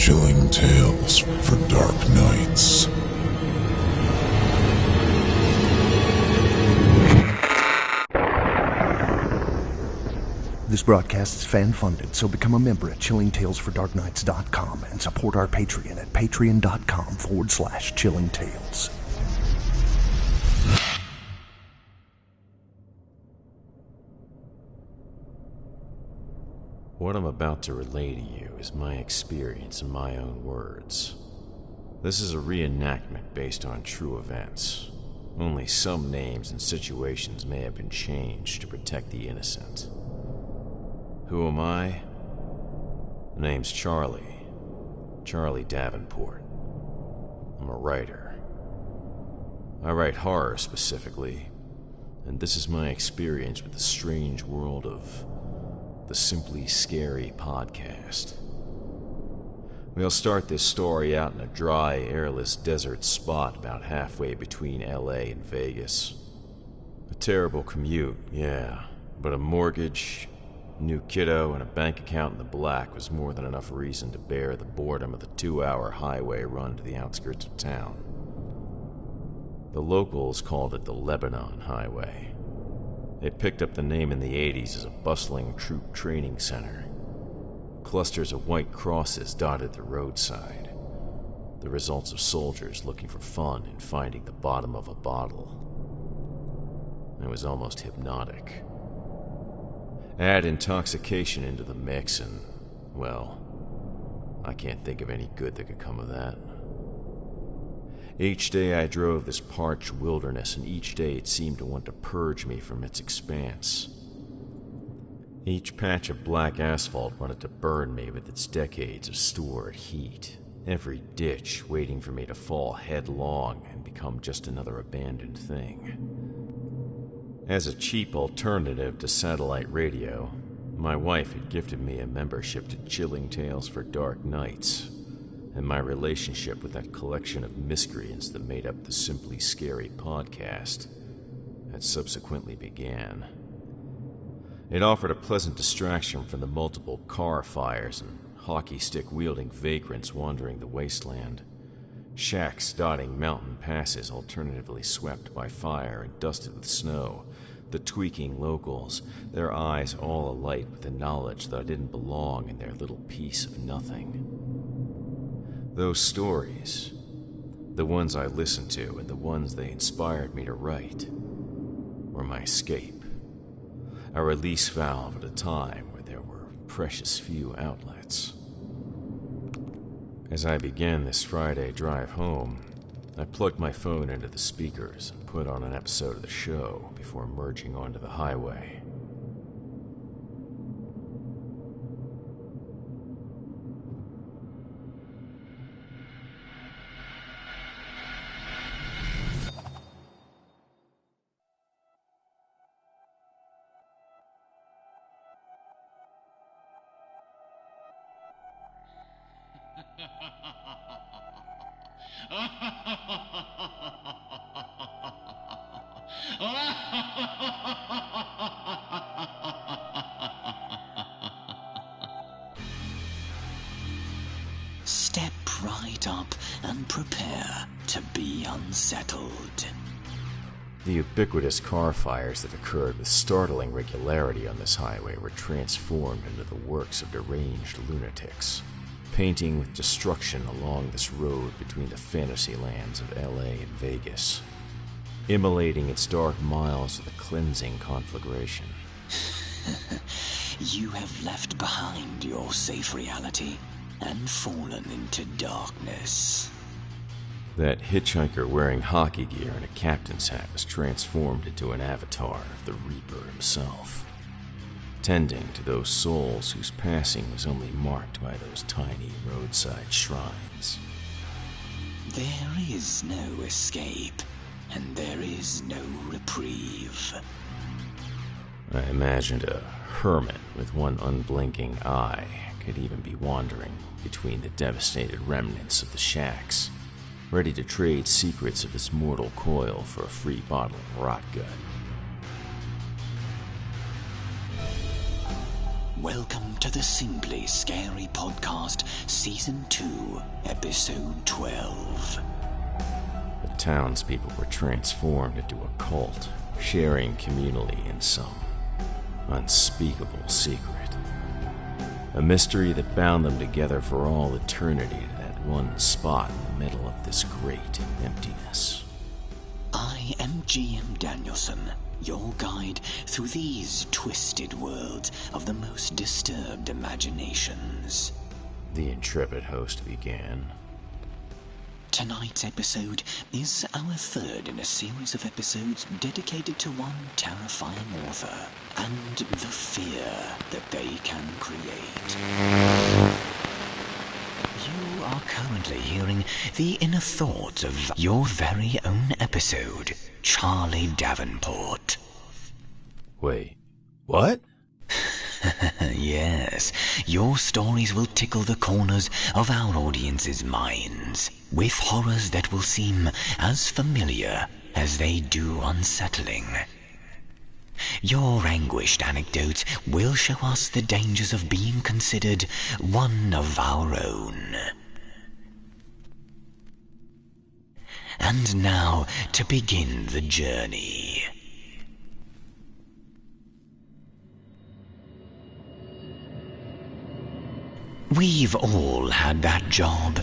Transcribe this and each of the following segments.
Chilling tales for dark nights. This broadcast is fan-funded, so become a member at chillingtalesfordarknights.com and support our Patreon at patreon.com/chillingtales. What I'm about to relay to you is my experience in my own words. This is a reenactment based on true events. Only some names and situations may have been changed to protect the innocent. Who am I? The name's Charlie Davenport. I'm a writer. I write horror specifically, and this is my experience with the strange world of the Simply Scary podcast. We'll start this story out in a dry, airless desert spot about halfway between LA and Vegas. A terrible commute, yeah, but a mortgage, new kiddo, and a bank account in the black was more than enough reason to bear the boredom of the 2-hour highway run to the outskirts of town. The locals called it the Lebanon Highway. It picked up the name in the 80s as a bustling troop training center. Clusters of white crosses dotted the roadside, the results of soldiers looking for fun and finding the bottom of a bottle. It was almost hypnotic. Add intoxication into the mix and, well, I can't think of any good that could come of that. Each day I drove this parched wilderness, and each day it seemed to want to purge me from its expanse. Each patch of black asphalt wanted to burn me with its decades of stored heat, every ditch waiting for me to fall headlong and become just another abandoned thing. As a cheap alternative to satellite radio, my wife had gifted me a membership to Chilling Tales for Dark Nights, and my relationship with that collection of miscreants that made up the Simply Scary podcast had subsequently began. It offered a pleasant distraction from the multiple car fires and hockey stick-wielding vagrants wandering the wasteland, shacks dotting mountain passes alternatively swept by fire and dusted with snow, the tweaking locals, their eyes all alight with the knowledge that I didn't belong in their little piece of nothing. Those stories, the ones I listened to and the ones they inspired me to write, were my escape, a release valve at a time where there were precious few outlets. As I began this Friday drive home, I plugged my phone into the speakers and put on an episode of the show before merging onto the highway. Step right up and prepare to be unsettled. The ubiquitous car fires that occurred with startling regularity on this highway were transformed into the works of deranged lunatics, painting with destruction along this road between the fantasy lands of LA and Vegas, immolating its dark miles with a cleansing conflagration. You have left behind your safe reality and fallen into darkness. That hitchhiker wearing hockey gear and a captain's hat was transformed into an avatar of the Reaper himself, tending to those souls whose passing was only marked by those tiny roadside shrines. There is no escape, and there is no reprieve. I imagined a hermit with one unblinking eye could even be wandering between the devastated remnants of the shacks, ready to trade secrets of his mortal coil for a free bottle of rot gut. Welcome to the Simply Scary podcast, Season 2, Episode 12. The townspeople were transformed into a cult, sharing communally in some unspeakable secret. A mystery that bound them together for all eternity to that one spot in the middle of this great emptiness. I am GM Danielson, your guide through these twisted worlds of the most disturbed imaginations. The intrepid host began. Tonight's episode is our third in a series of episodes dedicated to one terrifying author and the fear that they can create. You are currently hearing the inner thoughts of your very own episode, Charlie Davenport. Wait, what? Yes, your stories will tickle the corners of our audience's minds, with horrors that will seem as familiar as they do unsettling. Your anguished anecdotes will show us the dangers of being considered one of our own. And now, to begin the journey. We've all had that job.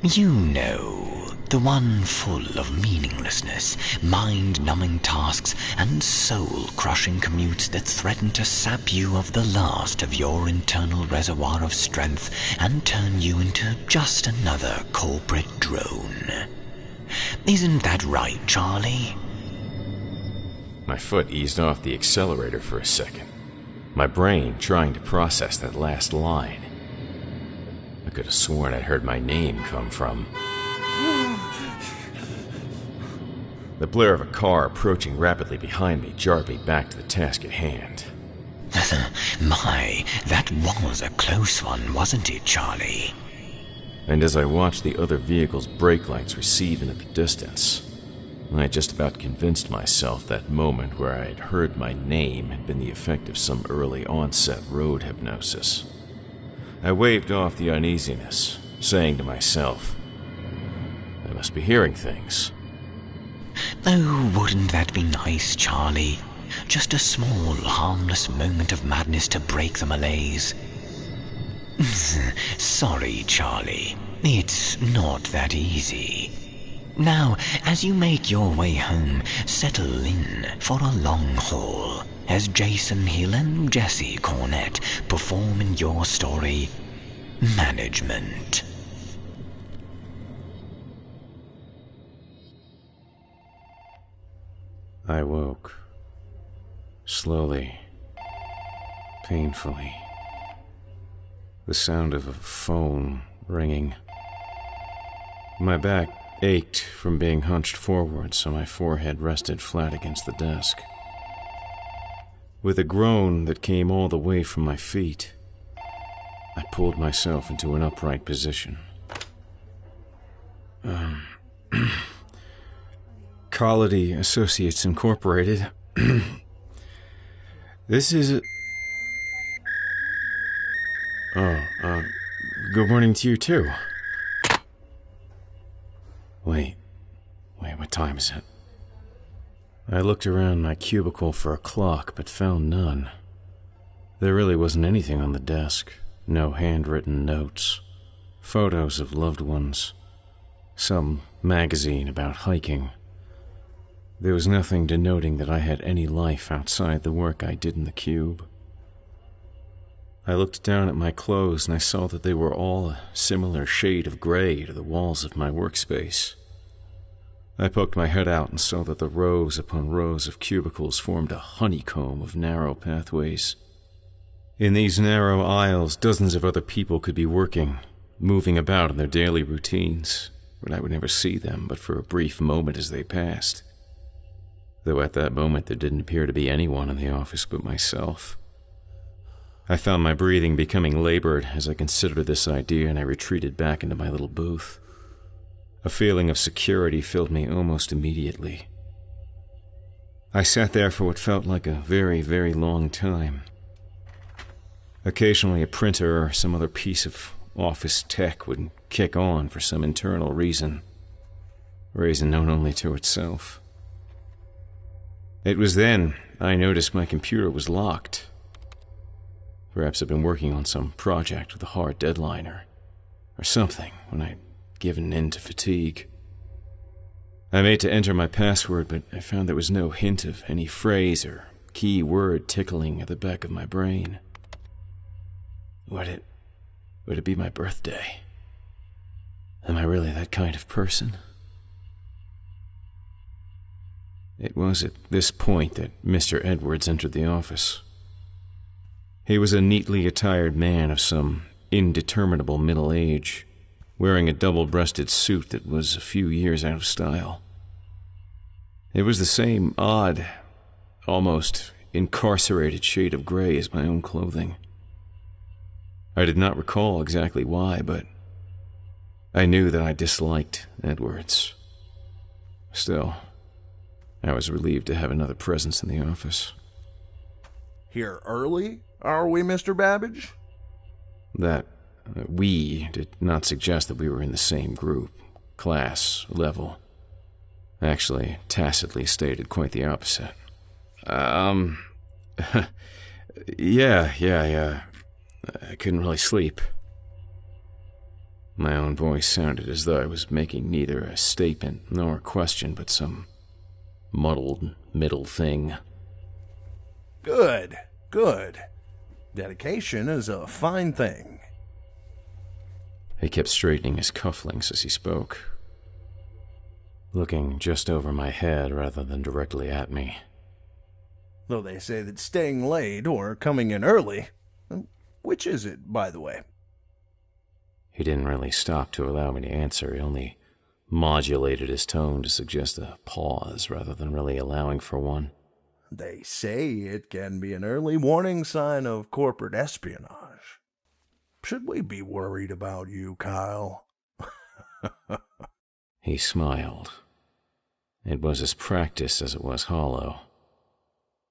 You know, the one full of meaninglessness, mind-numbing tasks, and soul-crushing commutes that threaten to sap you of the last of your internal reservoir of strength and turn you into just another corporate drone. Isn't that right, Charlie? My foot eased off the accelerator for a second, my brain trying to process that last line. I could have sworn I'd heard my name come from. The blare of a car approaching rapidly behind me jarred me back to the task at hand. My, that was a close one, wasn't it, Charlie? And as I watched the other vehicle's brake lights recede into the distance, I just about convinced myself that moment where I had heard my name had been the effect of some early onset road hypnosis. I waved off the uneasiness, saying to myself, I must be hearing things. Oh, wouldn't that be nice, Charlie? Just a small, harmless moment of madness to break the malaise. Sorry, Charlie. It's not that easy. Now, as you make your way home, settle in for a long haul as Jason Hill and Jesse Cornett perform in your story, Management. I woke. Slowly. Painfully. The sound of a phone ringing. My back ached from being hunched forward, so my forehead rested flat against the desk. With a groan that came all the way from my feet, I pulled myself into an upright position. Colody Associates Incorporated. This is... good morning to you too. Wait, what time is it? I looked around my cubicle for a clock, but found none. There really wasn't anything on the desk. No handwritten notes. Photos of loved ones. Some magazine about hiking. There was nothing denoting that I had any life outside the work I did in the cube. I looked down at my clothes and I saw that they were all a similar shade of gray to the walls of my workspace. I poked my head out and saw that the rows upon rows of cubicles formed a honeycomb of narrow pathways. In these narrow aisles, dozens of other people could be working, moving about in their daily routines, but I would never see them but for a brief moment as they passed. Though at that moment there didn't appear to be anyone in the office but myself. I found my breathing becoming labored as I considered this idea, and I retreated back into my little booth. A feeling of security filled me almost immediately. I sat there for what felt like a very, very long time. Occasionally a printer or some other piece of office tech would kick on for some internal reason known only to itself. It was then I noticed my computer was locked. Perhaps I'd been working on some project with a hard deadline or something when I'd given in to fatigue. I made to enter my password, but I found there was no hint of any phrase or key word tickling at the back of my brain. Would it be my birthday? Am I really that kind of person? It was at this point that Mr. Edwards entered the office. He was a neatly attired man of some indeterminable middle age, wearing a double-breasted suit that was a few years out of style. It was the same odd, almost incarcerated shade of gray as my own clothing. I did not recall exactly why, but I knew that I disliked Edwards. Still, I was relieved to have another presence in the office. Here early, are we, Mr. Babbage? That we did not suggest that we were in the same group, class, level. Actually, tacitly stated quite the opposite. Yeah. I couldn't really sleep. My own voice sounded as though I was making neither a statement nor a question, but some muddled middle thing. Good. Dedication is a fine thing. He kept straightening his cufflinks as he spoke, looking just over my head rather than directly at me. Though they say that staying late or coming in early, which is it, by the way? He didn't really stop to allow me to answer. He only modulated his tone to suggest a pause rather than really allowing for one. They say it can be an early warning sign of corporate espionage. Should we be worried about you, Kyle? He smiled. It was as practiced as it was hollow.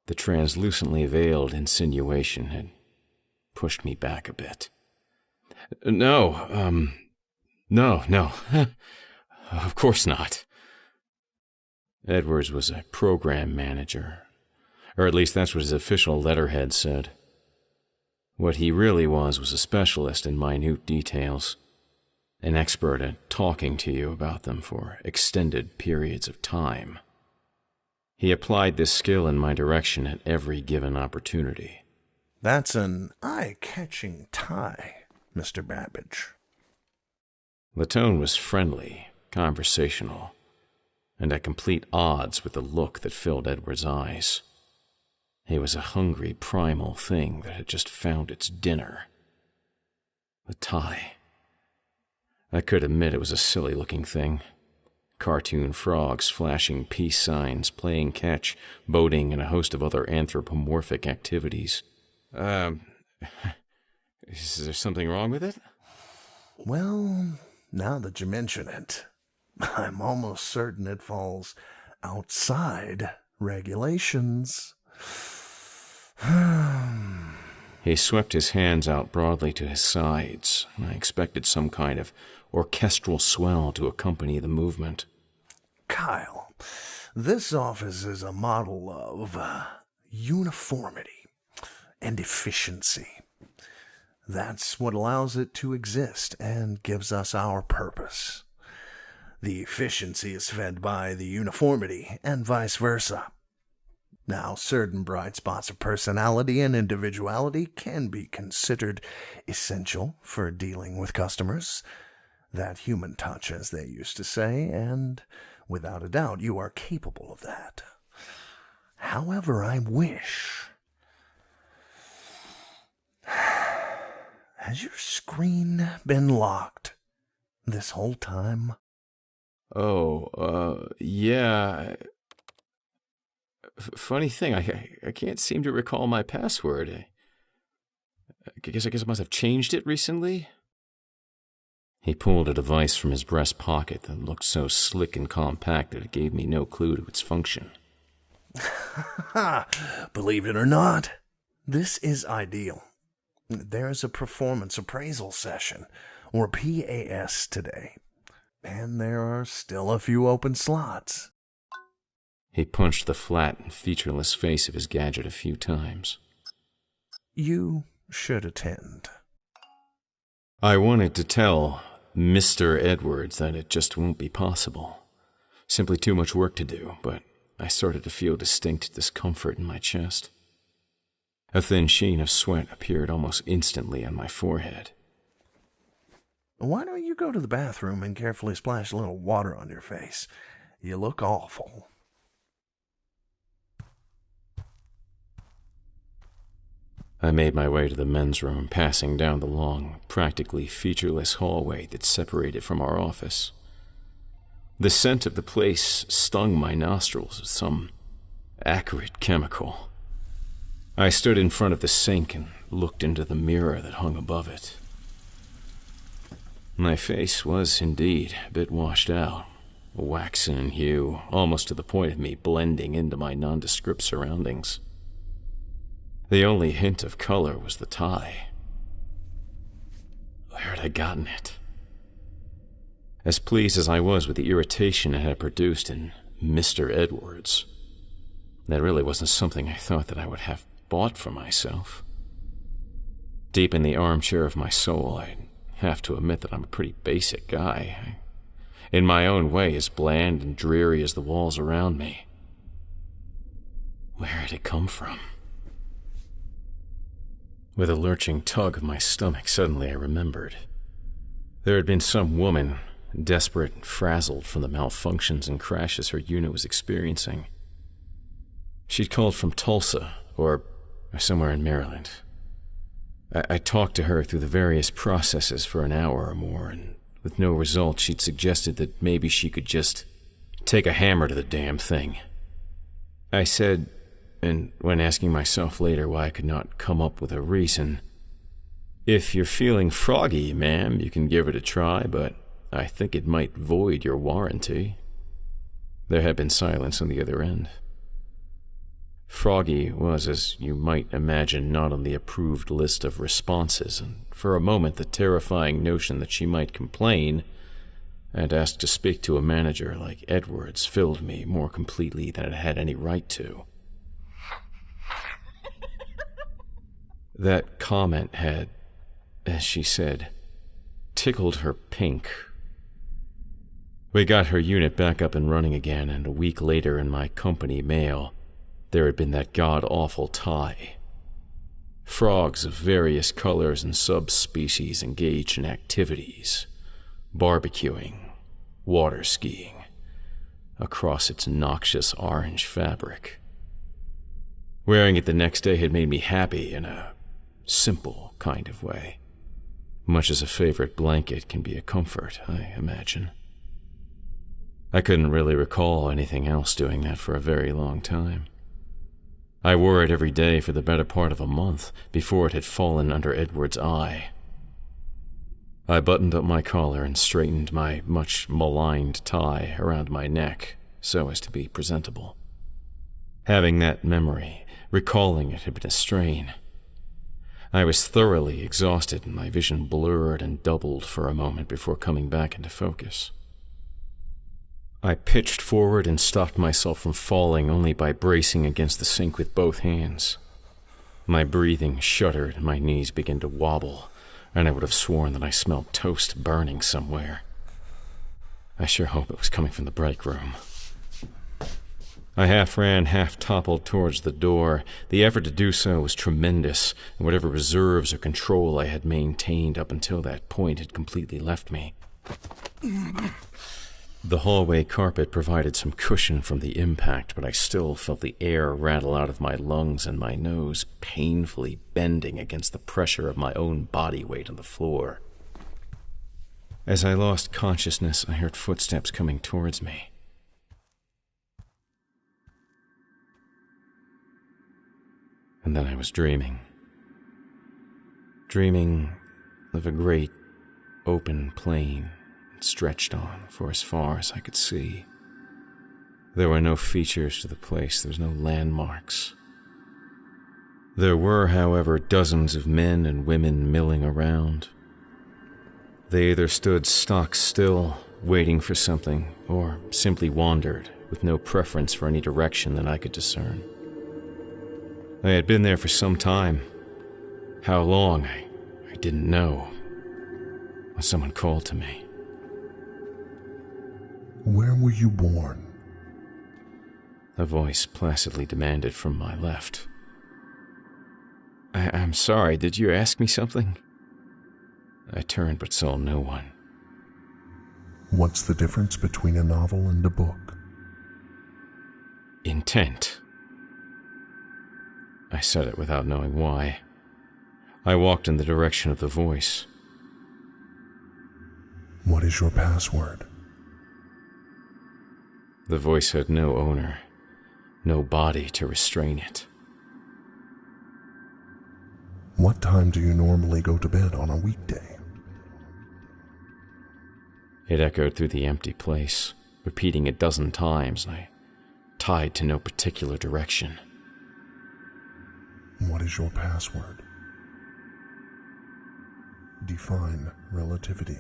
The translucently veiled insinuation had pushed me back a bit. No. Of course not. Edwards was a program manager, or at least that's what his official letterhead said. What he really was a specialist in minute details, an expert at talking to you about them for extended periods of time. He applied this skill in my direction at every given opportunity. That's an eye-catching tie, Mr. Babbage. The tone was friendly, conversational, and at complete odds with the look that filled Edward's eyes. He was a hungry, primal thing that had just found its dinner. The tie. I could admit it was a silly-looking thing. Cartoon frogs flashing peace signs, playing catch, boating, and a host of other anthropomorphic activities. Is there something wrong with it? Well, now that you mention it, I'm almost certain it falls outside regulations. He swept his hands out broadly to his sides. I expected some kind of orchestral swell to accompany the movement. Kyle, this office is a model of uniformity and efficiency. That's what allows it to exist and gives us our purpose. The efficiency is fed by the uniformity and vice versa. Now, certain bright spots of personality and individuality can be considered essential for dealing with customers. That human touch, as they used to say, and without a doubt, you are capable of that. However, I wish... Has your screen been locked this whole time? Yeah. Funny thing, I can't seem to recall my password. I guess I must have changed it recently. He pulled a device from his breast pocket that looked so slick and compact that it gave me no clue to its function. Believe it or not, this is ideal. There's a performance appraisal session, or PAS, today, and there are still a few open slots. He punched the flat and featureless face of his gadget a few times. You should attend. I wanted to tell Mr. Edwards that it just won't be possible. Simply too much work to do, but I started to feel distinct discomfort in my chest. A thin sheen of sweat appeared almost instantly on my forehead. Why don't you go to the bathroom and carefully splash a little water on your face? You look awful. I made my way to the men's room, passing down the long, practically featureless hallway that separated from our office. The scent of the place stung my nostrils with some acrid chemical. I stood in front of the sink and looked into the mirror that hung above it. My face was indeed a bit washed out, waxen in hue, almost to the point of me blending into my nondescript surroundings. The only hint of color was the tie. Where had I gotten it? As pleased as I was with the irritation it had produced in Mr. Edwards, that really wasn't something I thought that I would have bought for myself. Deep in the armchair of my soul, I'd have to admit that I'm a pretty basic guy. In my own way, as bland and dreary as the walls around me. Where had it come from? With a lurching tug of my stomach, suddenly I remembered. There had been some woman, desperate and frazzled from the malfunctions and crashes her unit was experiencing. She'd called from Tulsa, or somewhere in Maryland. I talked to her through the various processes for an hour or more, and with no result, she'd suggested that maybe she could just take a hammer to the damn thing. I said, and when asking myself later why I could not come up with a reason, "If you're feeling froggy, ma'am, you can give it a try, but I think it might void your warranty." There had been silence on the other end. Froggy was, as you might imagine, not on the approved list of responses, and for a moment the terrifying notion that she might complain and ask to speak to a manager like Edwards filled me more completely than it had any right to. That comment had, as she said, tickled her pink. We got her unit back up and running again, and a week later in my company mail, there had been that god-awful tie. Frogs of various colors and subspecies engaged in activities, barbecuing, water skiing, across its noxious orange fabric. Wearing it the next day had made me happy in a simple kind of way, much as a favorite blanket can be a comfort, I imagine. I couldn't really recall anything else doing that for a very long time. I wore it every day for the better part of a month before it had fallen under Edward's eye. I buttoned up my collar and straightened my much maligned tie around my neck so as to be presentable. Having that memory, recalling it, had been a strain. I was thoroughly exhausted and my vision blurred and doubled for a moment before coming back into focus. I pitched forward and stopped myself from falling only by bracing against the sink with both hands. My breathing shuddered and my knees began to wobble, and I would have sworn that I smelled toast burning somewhere. I sure hope it was coming from the break room. I half ran, half toppled towards the door. The effort to do so was tremendous, and whatever reserves or control I had maintained up until that point had completely left me. The hallway carpet provided some cushion from the impact, but I still felt the air rattle out of my lungs and my nose painfully bending against the pressure of my own body weight on the floor. As I lost consciousness, I heard footsteps coming towards me. And then I was dreaming. Dreaming of a great open plain stretched on for as far as I could see. There were no features to the place. There was no landmarks. There were, however, dozens of men and women milling around. They either stood stock still, waiting for something, or simply wandered, with no preference for any direction that I could discern. I had been there for some time. How long, I didn't know, when someone called to me. Where were you born? A voice placidly demanded from my left. I'm sorry, did you ask me something? I turned but saw no one. What's the difference between a novel and a book? Intent. I said it without knowing why. I walked in the direction of the voice. What is your password? The voice had no owner, no body to restrain it. What time do you normally go to bed on a weekday? It echoed through the empty place, repeating a dozen times, and I tied to no particular direction. What is your password? Define relativity.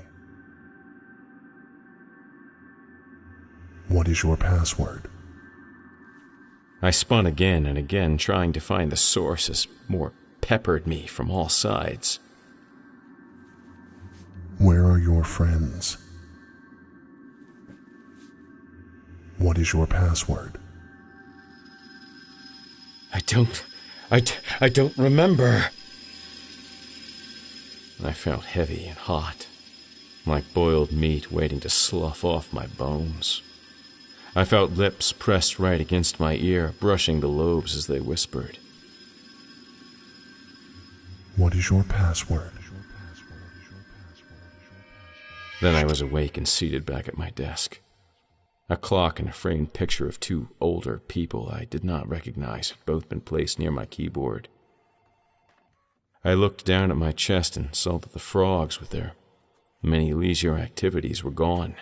What is your password? I spun again and again, trying to find the source as more peppered me from all sides. Where are your friends? What is your password? I don't remember. I felt heavy and hot, like boiled meat waiting to slough off my bones. I felt lips pressed right against my ear, brushing the lobes as they whispered. What is your password? Then I was awake and seated back at my desk. A clock and a framed picture of two older people I did not recognize had both been placed near my keyboard. I looked down at my chest and saw that the frogs with their many leisure activities were gone,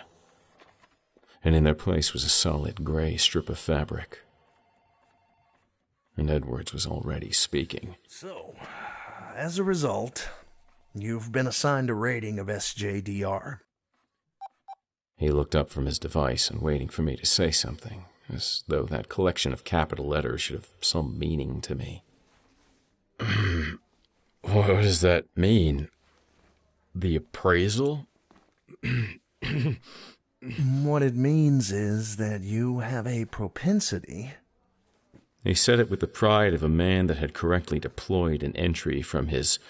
and in their place was a solid gray strip of fabric. And Edwards was already speaking. So, as a result, you've been assigned a rating of SJDR. He looked up from his device and waiting for me to say something, as though that collection of capital letters should have some meaning to me. What does that mean? The appraisal? What it means is that you have a propensity. He said it with the pride of a man that had correctly deployed an entry from his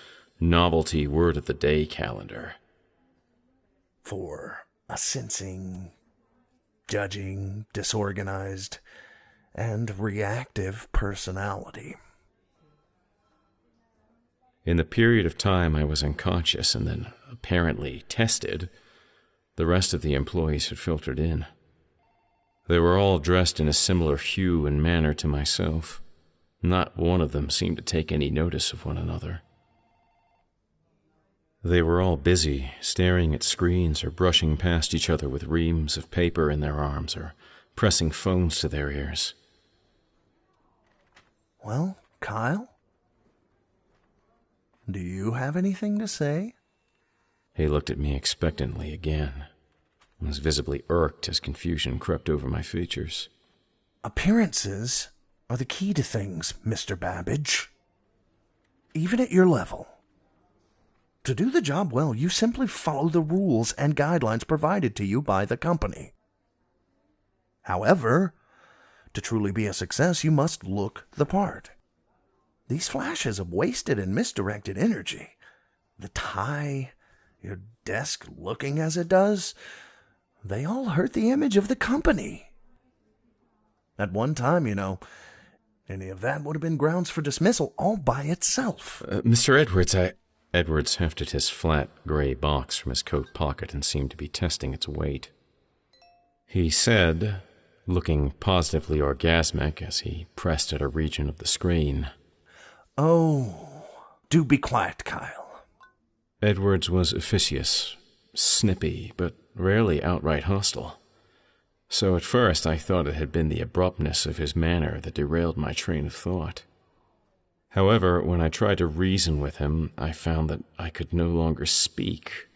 novelty word of the day calendar. For a sensing, judging, disorganized, and reactive personality. In the period of time I was unconscious and then apparently tested, the rest of the employees had filtered in. They were all dressed in a similar hue and manner to myself. Not one of them seemed to take any notice of one another. They were all busy, staring at screens or brushing past each other with reams of paper in their arms or pressing phones to their ears. Well, Kyle? Do you have anything to say? He looked at me expectantly again, and was visibly irked as confusion crept over my features. Appearances are the key to things, Mr. Babbage. Even at your level. To do the job well, you simply follow the rules and guidelines provided to you by the company. However, to truly be a success, you must look the part. These flashes of wasted and misdirected energy, the tie, your desk looking as it does, they all hurt the image of the company. At one time, any of that would have been grounds for dismissal all by itself. Mr. Edwards, Edwards hefted his flat, gray box from his coat pocket and seemed to be testing its weight. He said, looking positively orgasmic as he pressed at a region of the screen, "Oh, do be quiet, Kyle." Edwards was officious, snippy, but rarely outright hostile. So at first I thought it had been the abruptness of his manner that derailed my train of thought. However, when I tried to reason with him, I found that I could no longer speak.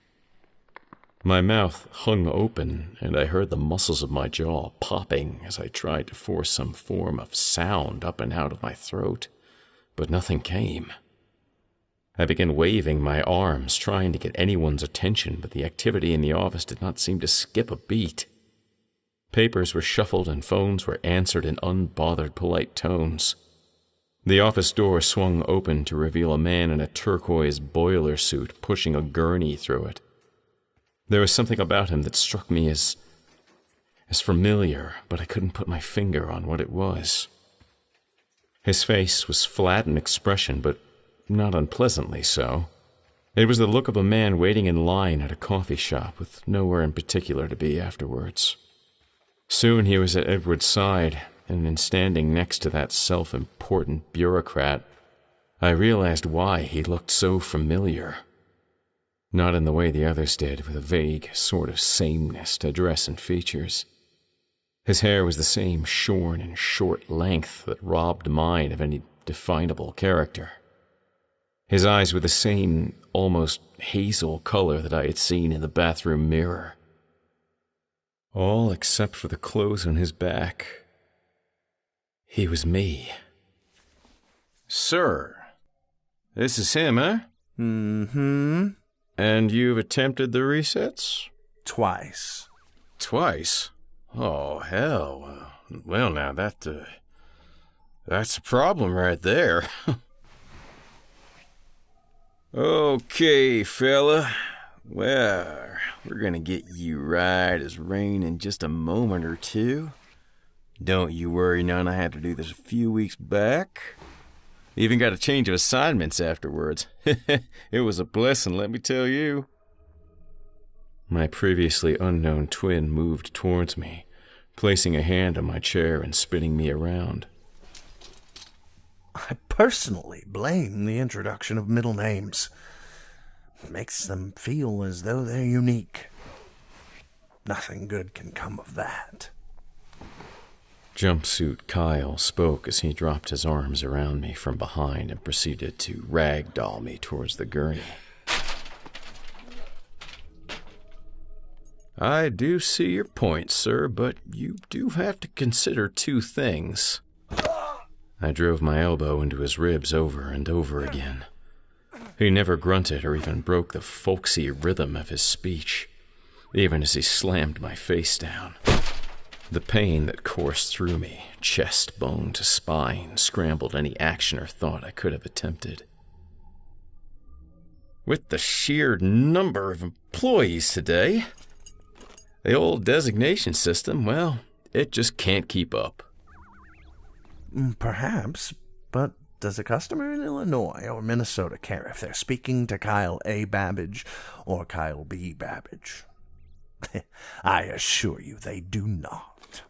My mouth hung open, and I heard the muscles of my jaw popping as I tried to force some form of sound up and out of my throat, but nothing came. I began waving my arms, trying to get anyone's attention, but the activity in the office did not seem to skip a beat. Papers were shuffled and phones were answered in unbothered, polite tones. The office door swung open to reveal a man in a turquoise boiler suit pushing a gurney through it. There was something about him that struck me as familiar, but I couldn't put my finger on what it was. His face was flat in expression, but not unpleasantly so. It was the look of a man waiting in line at a coffee shop with nowhere in particular to be afterwards. Soon he was at Edward's side, and in standing next to that self-important bureaucrat, I realized why he looked so familiar. Not in the way the others did, with a vague sort of sameness to dress and features. His hair was the same shorn and short length that robbed mine of any definable character. His eyes were the same, almost hazel color that I had seen in the bathroom mirror. All except for the clothes on his back. He was me. Sir, this is him, eh? Mm-hmm. And you've attempted the resets? Twice. Twice? Oh, hell. Well, now, that's a problem right there. Okay, fella. Well, we're gonna get you right as rain in just a moment or two. Don't you worry none, I had to do this a few weeks back. Even got a change of assignments afterwards. It was a blessing, let me tell you. My previously unknown twin moved towards me, placing a hand on my chair and spinning me around. I personally blame the introduction of middle names. It makes them feel as though they're unique. Nothing good can come of that. Jumpsuit Kyle spoke as he dropped his arms around me from behind and proceeded to ragdoll me towards the gurney. I do see your point, sir, but you do have to consider two things. I drove my elbow into his ribs over and over again. He never grunted or even broke the folksy rhythm of his speech, even as he slammed my face down. The pain that coursed through me, chest bone to spine, scrambled any action or thought I could have attempted. With the sheer number of employees today, the old designation system, well, it just can't keep up. Perhaps, but does a customer in Illinois or Minnesota care if they're speaking to Kyle A. Babbage or Kyle B. Babbage? I assure you they do not.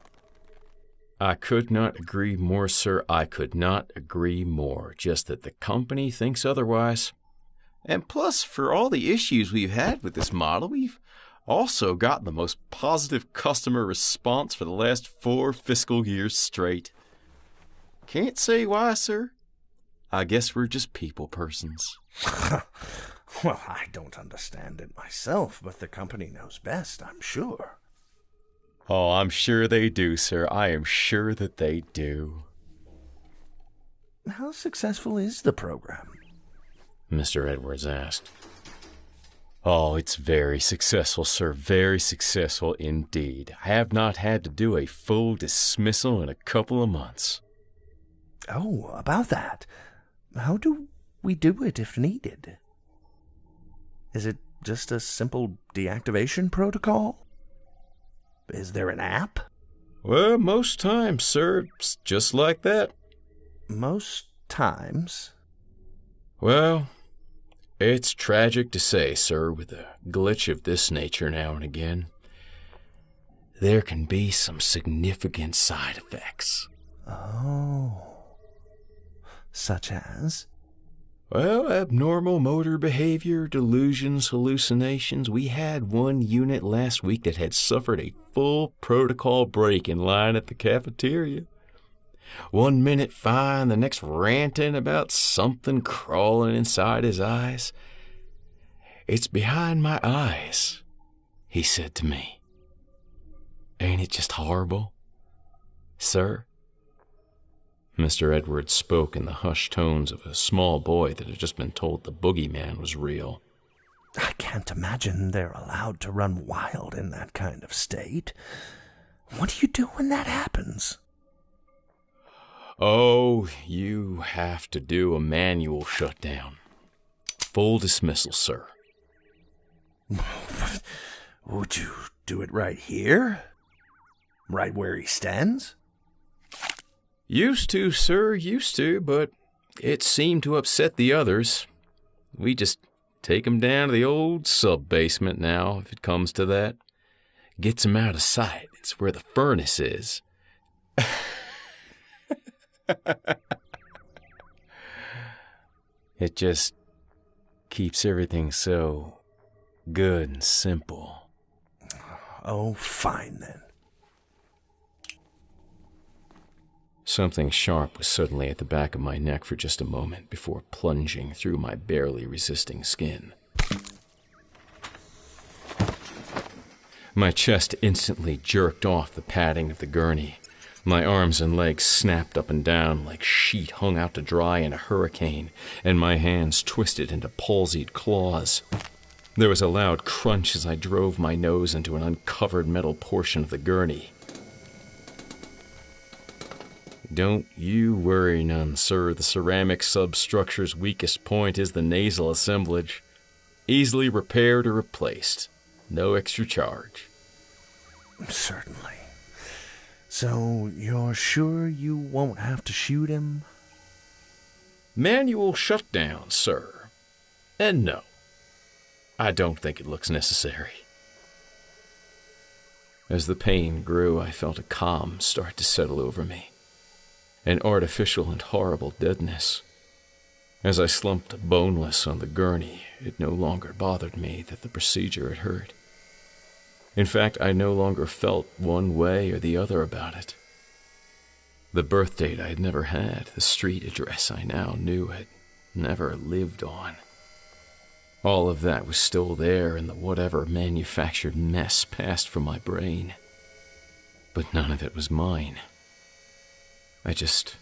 I could not agree more, sir. I could not agree more. Just that the company thinks otherwise. And plus, for all the issues we've had with this model, we've also gotten the most positive customer response for the last 4 fiscal years straight. Can't say why, sir. I guess we're just people persons. Well, I don't understand it myself, but the company knows best, I'm sure. Oh, I'm sure they do, sir. I am sure that they do. How successful is the program? Mr. Edwards asked. Oh, it's very successful, sir. Very successful indeed. I have not had to do a full dismissal in a couple of months. Oh, about that. How do we do it if needed? Is it just a simple deactivation protocol? Is there an app? Well, most times, sir, it's just like that. Most times? Well, it's tragic to say, sir, with a glitch of this nature now and again, there can be some significant side effects. Oh. Such as? Well, abnormal motor behavior, delusions, hallucinations. We had one unit last week that had suffered a full protocol break in line at the cafeteria. 1 minute fine, the next ranting about something crawling inside his eyes. "It's behind my eyes," he said to me. "Ain't it just horrible, sir?" Mr. Edwards spoke in the hushed tones of a small boy that had just been told the boogeyman was real. I can't imagine they're allowed to run wild in that kind of state. What do you do when that happens? "Oh, you have to do a manual shutdown. Full dismissal, sir." Would you do it right here? Right where he stands? "Used to, sir, used to, but it seemed to upset the others. We just take 'em down to the old sub-basement now, if it comes to that. Gets 'em out of sight. It's where the furnace is." It just keeps everything so good and simple. Oh, fine then. Something sharp was suddenly at the back of my neck for just a moment before plunging through my barely resisting skin. My chest instantly jerked off the padding of the gurney. My arms and legs snapped up and down like sheet hung out to dry in a hurricane, and my hands twisted into palsied claws. There was a loud crunch as I drove my nose into an uncovered metal portion of the gurney. "Don't you worry none, sir. The ceramic substructure's weakest point is the nasal assemblage. Easily repaired or replaced. No extra charge." Certainly. So, you're sure you won't have to shoot him? "Manual shutdown, sir. And no, I don't think it looks necessary." As the pain grew, I felt a calm start to settle over me. An artificial and horrible deadness. As I slumped boneless on the gurney, it no longer bothered me that the procedure had hurt. In fact, I no longer felt one way or the other about it. The birth date I had never had, the street address I now knew had never lived on. All of that was still there in the whatever manufactured mess passed from my brain. But none of it was mine. I just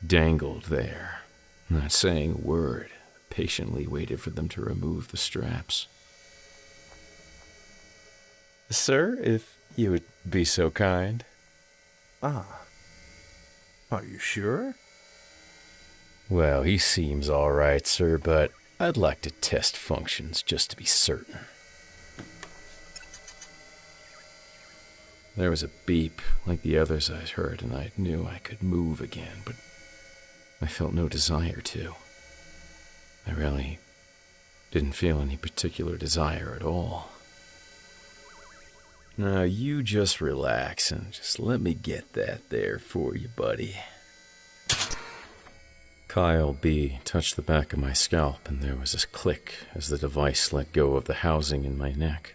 dangled there, not saying a word, patiently waited for them to remove the straps. "Sir, if you would be so kind." Ah. Are you sure? "Well, he seems all right, sir, but I'd like to test functions just to be certain." There was a beep like the others I'd heard, and I knew I could move again, but I felt no desire to. I really didn't feel any particular desire at all. "Now you just relax and just let me get that there for you, buddy." Kyle B. touched the back of my scalp, and there was a click as the device let go of the housing in my neck.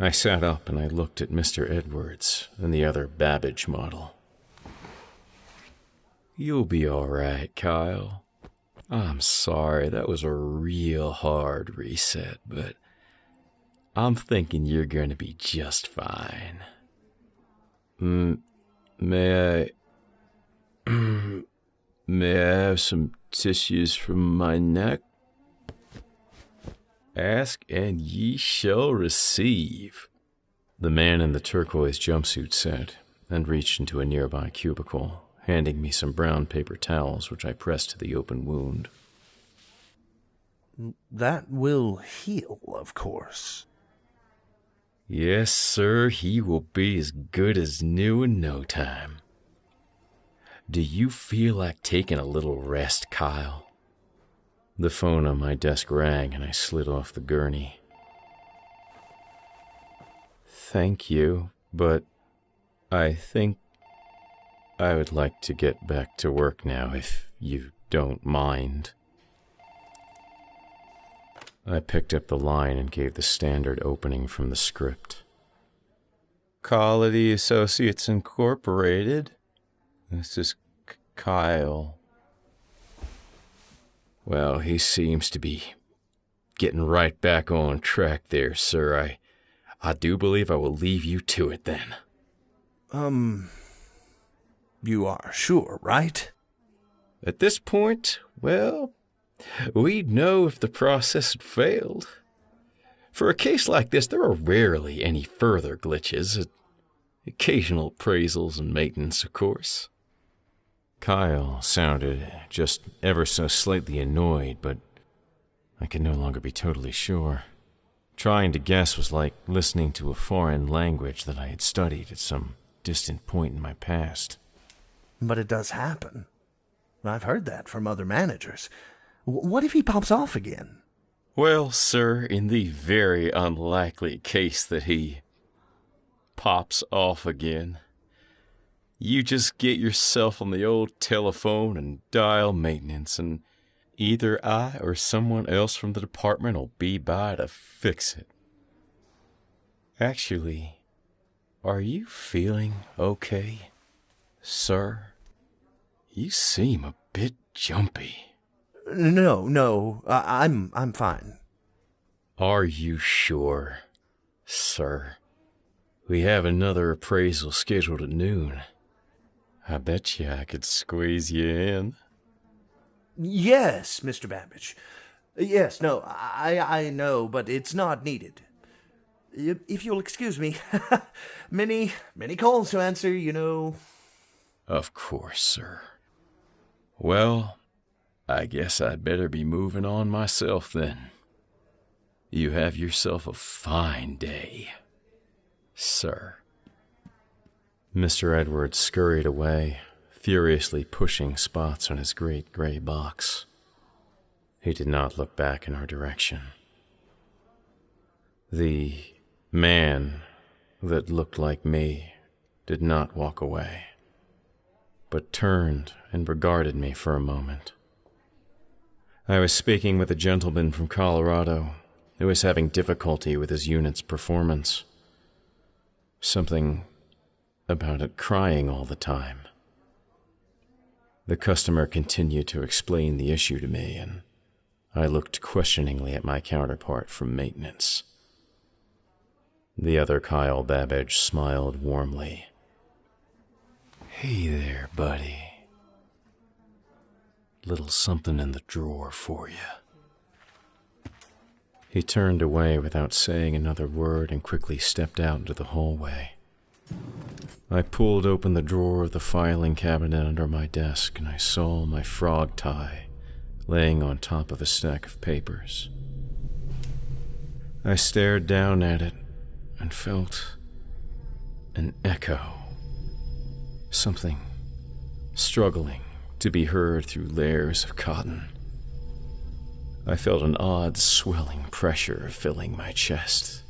I sat up and I looked at Mr. Edwards and the other Babbage model. "You'll be all right, Kyle. I'm sorry, that was a real hard reset, but I'm thinking you're going to be just fine. May I... may I have some tissues from my neck?" "Ask and ye shall receive," the man in the turquoise jumpsuit said, and reached into a nearby cubicle, handing me some brown paper towels which I pressed to the open wound. That will heal, of course. "Yes, sir, he will be as good as new in no time. Do you feel like taking a little rest, Kyle?" The phone on my desk rang, and I slid off the gurney. "Thank you, but I think I would like to get back to work now, if you don't mind. I picked up the line and gave the standard opening from the script. Quality Associates Incorporated. This is Kyle. Well, he seems to be getting right back on track there, sir. I do believe I will leave you to it then. You are sure, right? At this point, well, we'd know if the process had failed. For a case like this, there are rarely any further glitches. Occasional appraisals and maintenance, of course. Kyle sounded just ever so slightly annoyed, but I could no longer be totally sure. Trying to guess was like listening to a foreign language that I had studied at some distant point in my past. But it does happen. I've heard that from other managers. What if he pops off again? Well, sir, in the very unlikely case that he pops off again, you just get yourself on the old telephone and dial maintenance, and either I or someone else from the department will be by to fix it. Actually, are you feeling okay, sir? You seem a bit jumpy. No, I'm fine. Are you sure, sir? We have another appraisal scheduled at noon. I bet you I could squeeze you in. Yes, Mr. Babbage. Yes, no, I know, but it's not needed. If you'll excuse me. Many calls to answer, you know. Of course, sir. Well, I guess I'd better be moving on myself then. You have yourself a fine day, sir. Mr. Edwards scurried away, furiously pushing spots on his great gray box. He did not look back in our direction. The man that looked like me did not walk away, but turned and regarded me for a moment. I was speaking with a gentleman from Colorado who was having difficulty with his unit's performance. Something about it crying all the time. The customer continued to explain the issue to me, and I looked questioningly at my counterpart from maintenance. The other Kyle Babbage smiled warmly. Hey there, buddy. Little something in the drawer for you. He turned away without saying another word and quickly stepped out into the hallway. I pulled open the drawer of the filing cabinet under my desk, and I saw my frog tie laying on top of a stack of papers. I stared down at it and felt an echo. Something struggling to be heard through layers of cotton. I felt an odd swelling pressure filling my chest.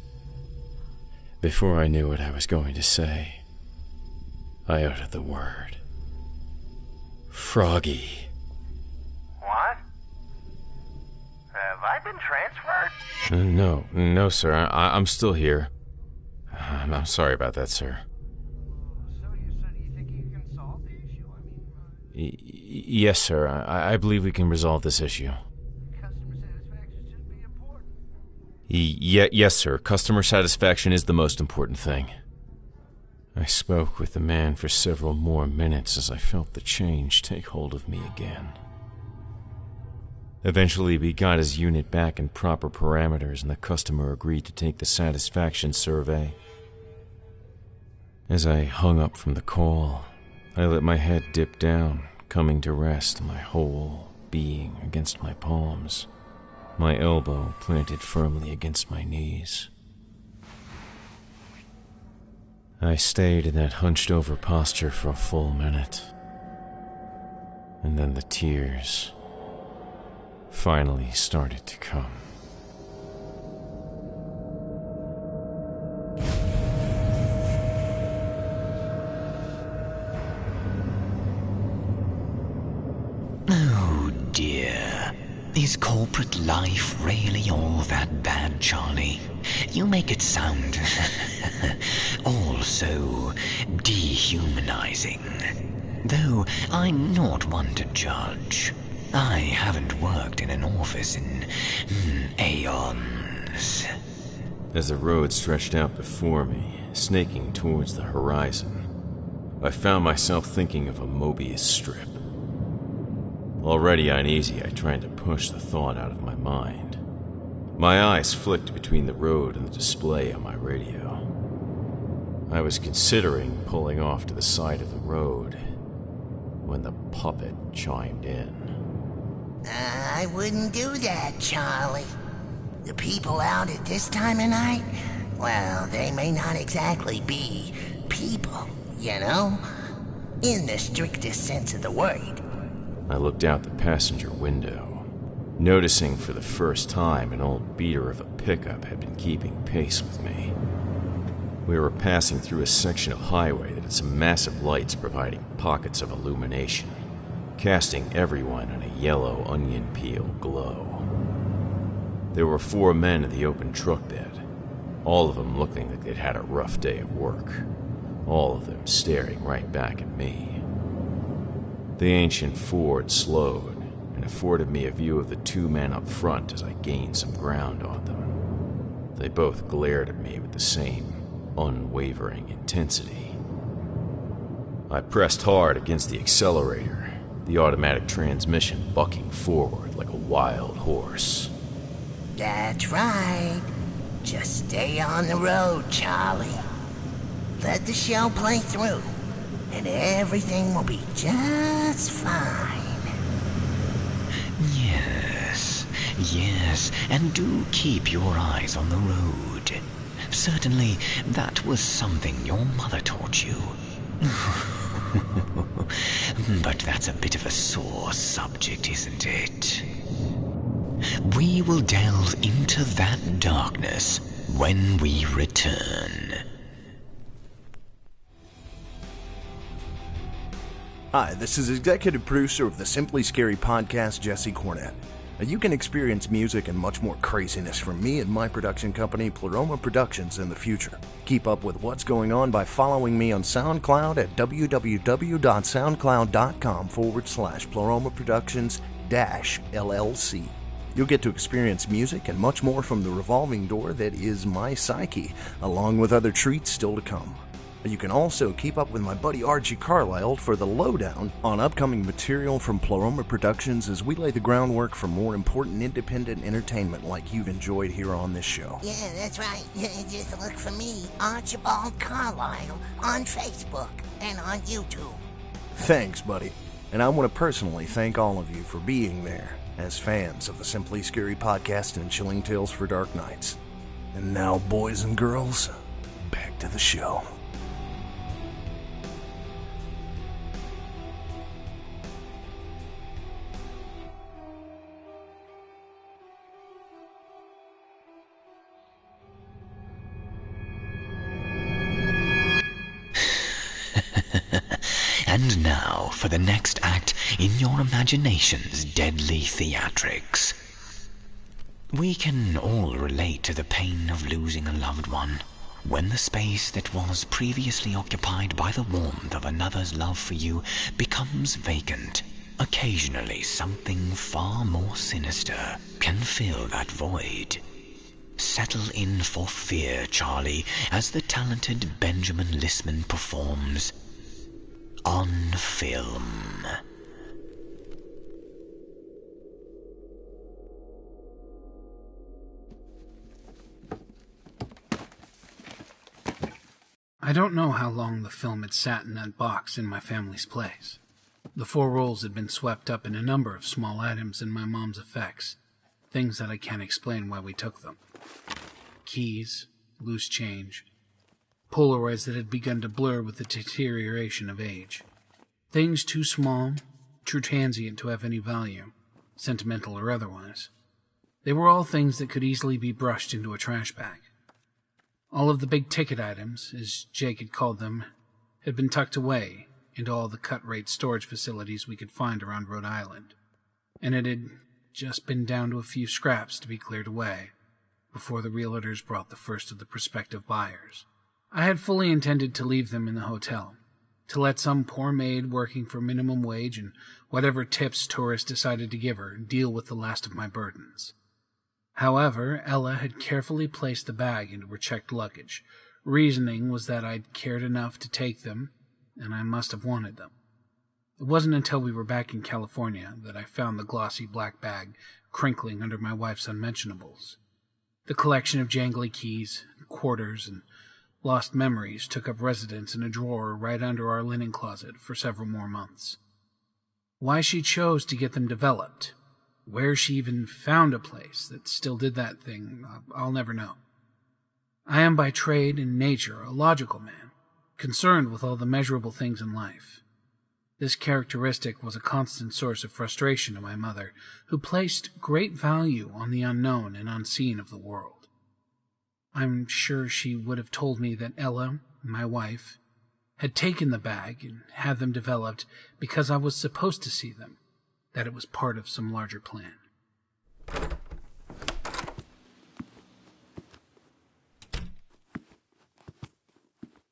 Before I knew what I was going to say, I uttered the word. Froggy. What? Have I been transferred? No, sir. I'm still here. I'm sorry about that, sir. So you think you can solve the issue? Yes, sir. I believe we can resolve this issue. Customer satisfaction should be important. Yes, sir. Customer satisfaction is the most important thing. I spoke with the man for several more minutes as I felt the change take hold of me again. Eventually, we got his unit back in proper parameters, and the customer agreed to take the satisfaction survey. As I hung up from the call, I let my head dip down, coming to rest, my whole being against my palms, my elbow planted firmly against my knees. I stayed in that hunched-over posture for a full minute, and then the tears finally started to come. Is corporate life really all that bad, Charlie? You make it sound all so dehumanizing. Though I'm not one to judge. I haven't worked in an office in aeons. As the road stretched out before me, snaking towards the horizon, I found myself thinking of a Mobius strip. Already uneasy, I tried to push the thought out of my mind. My eyes flicked between the road and the display on my radio. I was considering pulling off to the side of the road when the puppet chimed in. I wouldn't do that, Charlie. The people out at this time of night, well, they may not exactly be people, you know? In the strictest sense of the word. I looked out the passenger window, noticing for the first time an old beater of a pickup had been keeping pace with me. We were passing through a section of highway that had some massive lights providing pockets of illumination, casting everyone in a yellow onion peel glow. There were 4 men in the open truck bed, all of them looking like they'd had a rough day at work, all of them staring right back at me. The ancient Ford slowed and afforded me a view of the 2 men up front as I gained some ground on them. They both glared at me with the same unwavering intensity. I pressed hard against the accelerator, the automatic transmission bucking forward like a wild horse. That's right. Just stay on the road, Charlie. Let the show play through, and everything will be just fine. Yes, and do keep your eyes on the road. Certainly, that was something your mother taught you. But that's a bit of a sore subject, isn't it? We will delve into that darkness when we return. Hi, this is executive producer of the Simply Scary podcast, Jesse Cornett. Now, you can experience music and much more craziness from me and my production company, Pleroma Productions, in the future. Keep up with what's going on by following me on SoundCloud at www.soundcloud.com/Pleroma Productions-LLC. You'll get to experience music and much more from the revolving door that is my psyche, along with other treats still to come. You can also keep up with my buddy Archie Carlisle for the lowdown on upcoming material from Pleroma Productions as we lay the groundwork for more important independent entertainment like you've enjoyed here on this show. Yeah, that's right. Just look for me, Archibald Carlisle, on Facebook and on YouTube. Thanks, buddy. And I want to personally thank all of you for being there as fans of the Simply Scary podcast and Chilling Tales for Dark Nights. And now, boys and girls, back to the show. And now for the next act in your imagination's deadly theatrics. We can all relate to the pain of losing a loved one, when the space that was previously occupied by the warmth of another's love for you becomes vacant. Occasionally, something far more sinister can fill that void. Settle in for fear, Charlie, as the talented Benjamin Lissman performs on film. I don't know how long the film had sat in that box in my family's place. The 4 rolls had been swept up in a number of small items in my mom's effects, things that I can't explain why we took them. Keys, loose change, Polaroids that had begun to blur with the deterioration of age. Things too small, too transient to have any value, sentimental or otherwise. They were all things that could easily be brushed into a trash bag. All of the big-ticket items, as Jake had called them, had been tucked away into all the cut-rate storage facilities we could find around Rhode Island, and it had just been down to a few scraps to be cleared away before the realtors brought the first of the prospective buyers. I had fully intended to leave them in the hotel, to let some poor maid working for minimum wage and whatever tips tourists decided to give her deal with the last of my burdens. However, Ella had carefully placed the bag into her checked luggage. Reasoning was that I'd cared enough to take them, and I must have wanted them. It wasn't until we were back in California that I found the glossy black bag crinkling under my wife's unmentionables. The collection of jangly keys, quarters, and lost memories took up residence in a drawer right under our linen closet for several more months. Why she chose to get them developed, where she even found a place that still did that thing, I'll never know. I am by trade and nature a logical man, concerned with all the measurable things in life. This characteristic was a constant source of frustration to my mother, who placed great value on the unknown and unseen of the world. I'm sure she would have told me that Ella, my wife, had taken the bag and had them developed because I was supposed to see them, that it was part of some larger plan.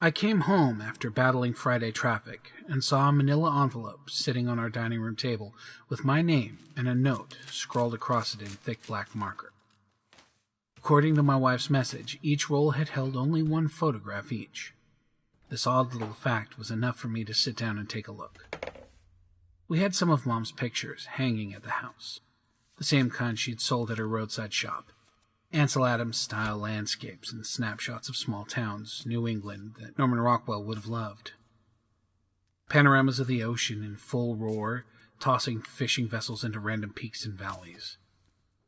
I came home after battling Friday traffic and saw a manila envelope sitting on our dining room table with my name and a note scrawled across it in thick black marker. According to my wife's message, each roll had held only one photograph each. This odd little fact was enough for me to sit down and take a look. We had some of Mom's pictures hanging at the house, the same kind she'd sold at her roadside shop. Ansel Adams-style landscapes and snapshots of small towns, New England, that Norman Rockwell would have loved. Panoramas of the ocean in full roar, tossing fishing vessels into random peaks and valleys.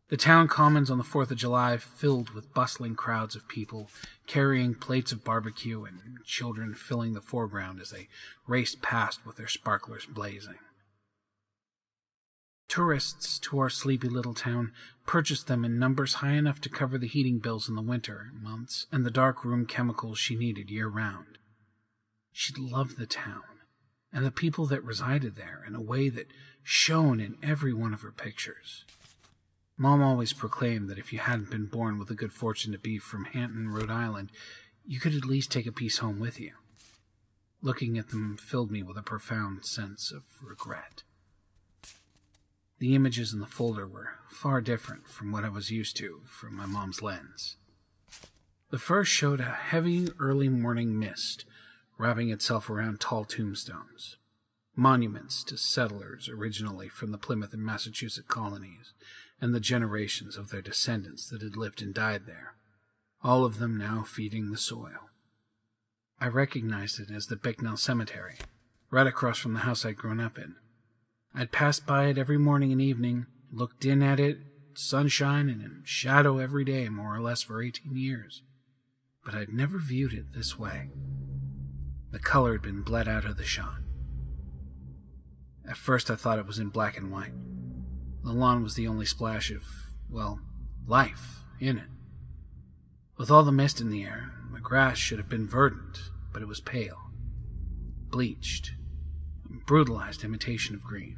The town commons on the 4th of July filled with bustling crowds of people carrying plates of barbecue and children filling the foreground as they raced past with their sparklers blazing. Tourists to our sleepy little town purchased them in numbers high enough to cover the heating bills in the winter months and the dark room chemicals she needed year-round. She loved the town and the people that resided there in a way that shone in every one of her pictures. Mom always proclaimed that if you hadn't been born with the good fortune to be from Hampton, Rhode Island, you could at least take a piece home with you. Looking at them filled me with a profound sense of regret. The images in the folder were far different from what I was used to from my mom's lens. The first showed a heavy early morning mist wrapping itself around tall tombstones, monuments to settlers originally from the Plymouth and Massachusetts colonies, and the generations of their descendants that had lived and died there, all of them now feeding the soil. I recognized it as the Bicknell Cemetery, right across from the house I'd grown up in. I'd passed by it every morning and evening, looked in at it, sunshine and in shadow every day more or less for 18 years, but I'd never viewed it this way. The color had been bled out of the shot. At first I thought it was in black and white. The lawn was the only splash of, well, life in it. With all the mist in the air, the grass should have been verdant, but it was pale, bleached, a brutalized imitation of green.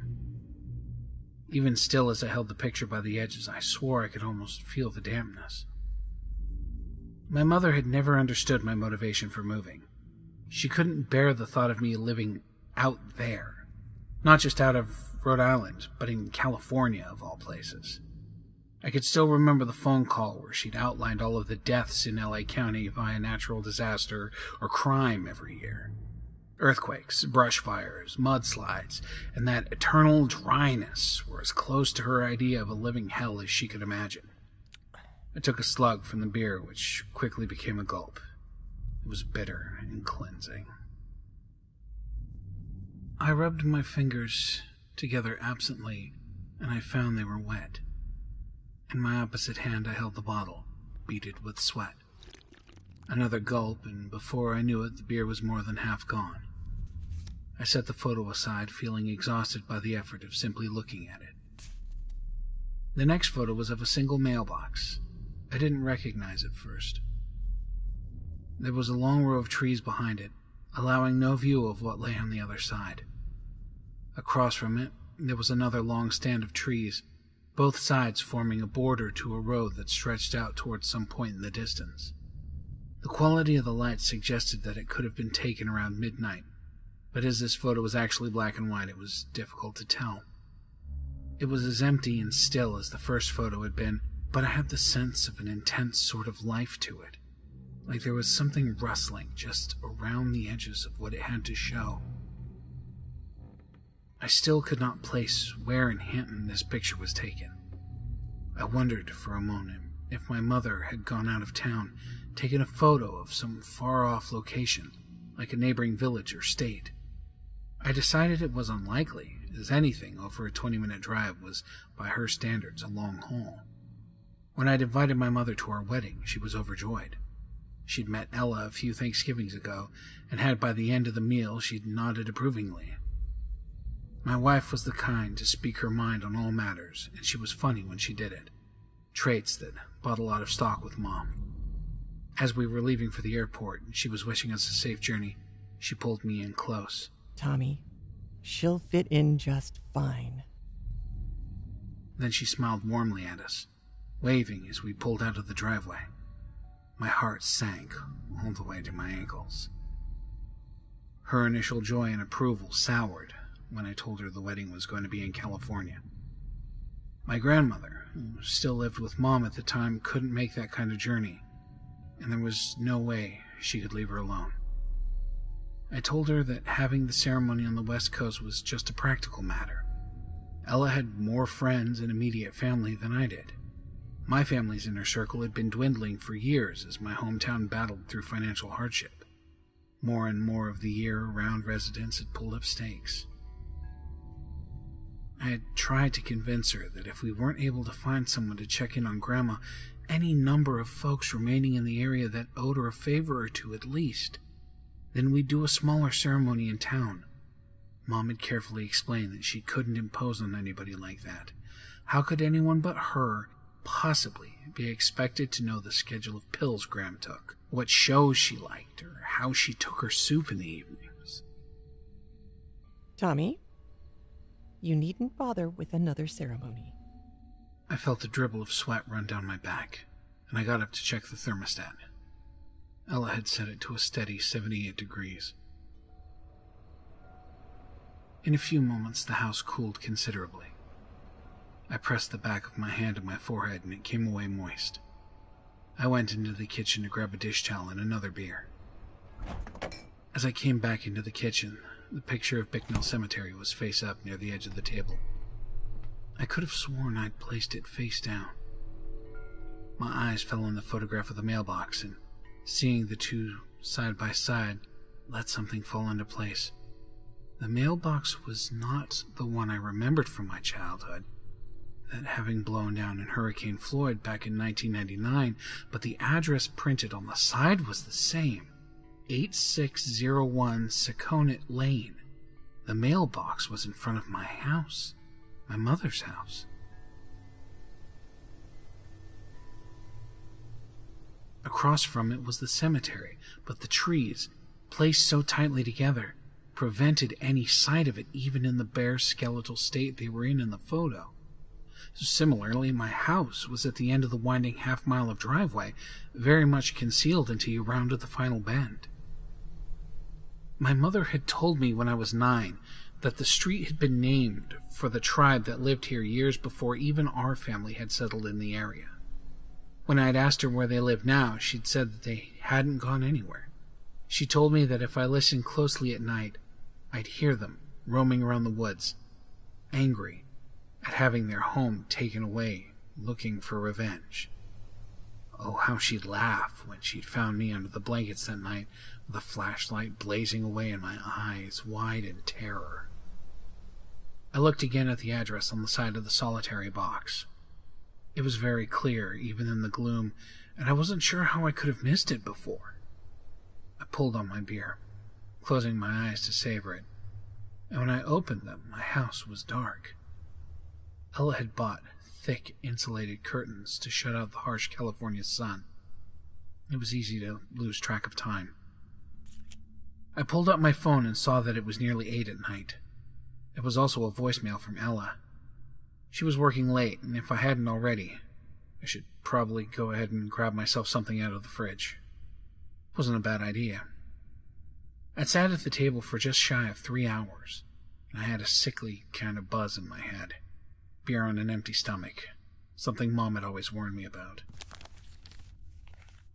Even still, as I held the picture by the edges, I swore I could almost feel the dampness. My mother had never understood my motivation for moving. She couldn't bear the thought of me living out there, not just out of Rhode Island, but in California, of all places. I could still remember the phone call where she'd outlined all of the deaths in L.A. County via natural disaster or crime every year. Earthquakes, brush fires, mudslides, and that eternal dryness were as close to her idea of a living hell as she could imagine. I took a slug from the beer, which quickly became a gulp. It was bitter and cleansing. I rubbed my fingers together absently, and I found they were wet. In my opposite hand I held the bottle, beaded with sweat. Another gulp, and before I knew it, the beer was more than half gone. I set the photo aside, feeling exhausted by the effort of simply looking at it. The next photo was of a single mailbox. I didn't recognize it first. There was a long row of trees behind it, allowing no view of what lay on the other side. Across from it, there was another long stand of trees, both sides forming a border to a road that stretched out towards some point in the distance. The quality of the light suggested that it could have been taken around midnight, but as this photo was actually black and white, it was difficult to tell. It was as empty and still as the first photo had been, but I had the sense of an intense sort of life to it, like there was something rustling just around the edges of what it had to show. I still could not place where in Hampton this picture was taken. I wondered for a moment if my mother had gone out of town, taken a photo of some far-off location, like a neighboring village or state. I decided it was unlikely, as anything over a 20-minute drive was, by her standards, a long haul. When I'd invited my mother to our wedding, she was overjoyed. She'd met Ella a few Thanksgivings ago, and had by the end of the meal she'd nodded approvingly. My wife was the kind to speak her mind on all matters, and she was funny when she did it. Traits that bought a lot of stock with Mom. As we were leaving for the airport and she was wishing us a safe journey, she pulled me in close. Tommy, she'll fit in just fine. Then she smiled warmly at us, waving as we pulled out of the driveway. My heart sank all the way to my ankles. Her initial joy and approval soured when I told her the wedding was going to be in California. My grandmother, who still lived with Mom at the time, couldn't make that kind of journey, and there was no way she could leave her alone. I told her that having the ceremony on the West Coast was just a practical matter. Ella had more friends and immediate family than I did. My family's inner circle had been dwindling for years as my hometown battled through financial hardship. More and more of the year-round residents had pulled up stakes. I had tried to convince her that if we weren't able to find someone to check in on Grandma, any number of folks remaining in the area that owed her a favor or two at least, then we'd do a smaller ceremony in town. Mom had carefully explained that she couldn't impose on anybody like that. How could anyone but her possibly be expected to know the schedule of pills Gram took, what shows she liked, or how she took her soup in the evenings? Tommy, you needn't bother with another ceremony. I felt a dribble of sweat run down my back, and I got up to check the thermostat. Ella had set it to a steady 78 degrees. In a few moments, the house cooled considerably. I pressed the back of my hand to my forehead, and it came away moist. I went into the kitchen to grab a dish towel and another beer. As I came back into the kitchen, the picture of Bicknell Cemetery was face up near the edge of the table. I could have sworn I'd placed it face down. My eyes fell on the photograph of the mailbox, and seeing the two side by side let something fall into place. The mailbox was not the one I remembered from my childhood, that having blown down in Hurricane Floyd back in 1999, but the address printed on the side was the same. 8601 Seconnet Lane. The mailbox was in front of my house, my mother's house. Across from it was the cemetery, but the trees, placed so tightly together, prevented any sight of it even in the bare skeletal state they were in the photo. Similarly, my house was at the end of the winding half-mile of driveway, very much concealed until you rounded the final bend. My mother had told me when I was 9 that the street had been named for the tribe that lived here years before even our family had settled in the area. When I had asked her where they lived now, she'd said that they hadn't gone anywhere. She told me that if I listened closely at night, I'd hear them roaming around the woods, angry at having their home taken away, looking for revenge. Oh, how she'd laugh when she'd found me under the blankets that night, with a flashlight blazing away and my eyes wide in terror. I looked again at the address on the side of the solitary box. It was very clear, even in the gloom, and I wasn't sure how I could have missed it before. I pulled on my beer, closing my eyes to savor it, and when I opened them, my house was dark. Ella had bought thick, insulated curtains to shut out the harsh California sun. It was easy to lose track of time. I pulled up my phone and saw that it was nearly 8 at night. It was also a voicemail from Ella. She was working late, and if I hadn't already, I should probably go ahead and grab myself something out of the fridge. Wasn't a bad idea. I'd sat at the table for just shy of 3 hours, and I had a sickly kind of buzz in my head. Beer on an empty stomach, something Mom had always warned me about.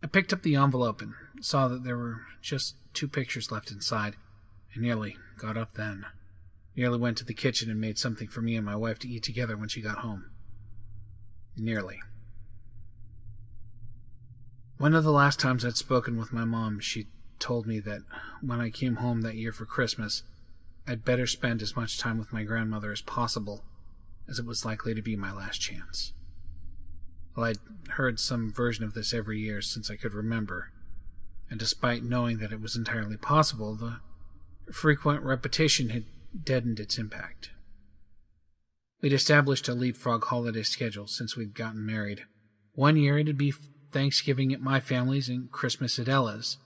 I picked up the envelope and saw that there were just 2 pictures left inside. I nearly got up then. Nearly went to the kitchen and made something for me and my wife to eat together when she got home. Nearly. One of the last times I'd spoken with my mom, she told me that when I came home that year for Christmas, I'd better spend as much time with my grandmother as possible, as it was likely to be my last chance. Well, I'd heard some version of this every year since I could remember, and despite knowing that it was entirely possible, the frequent repetition had deadened its impact. We'd established a leapfrog holiday schedule since we'd gotten married. One year it'd be Thanksgiving at my family's and Christmas at Ella's.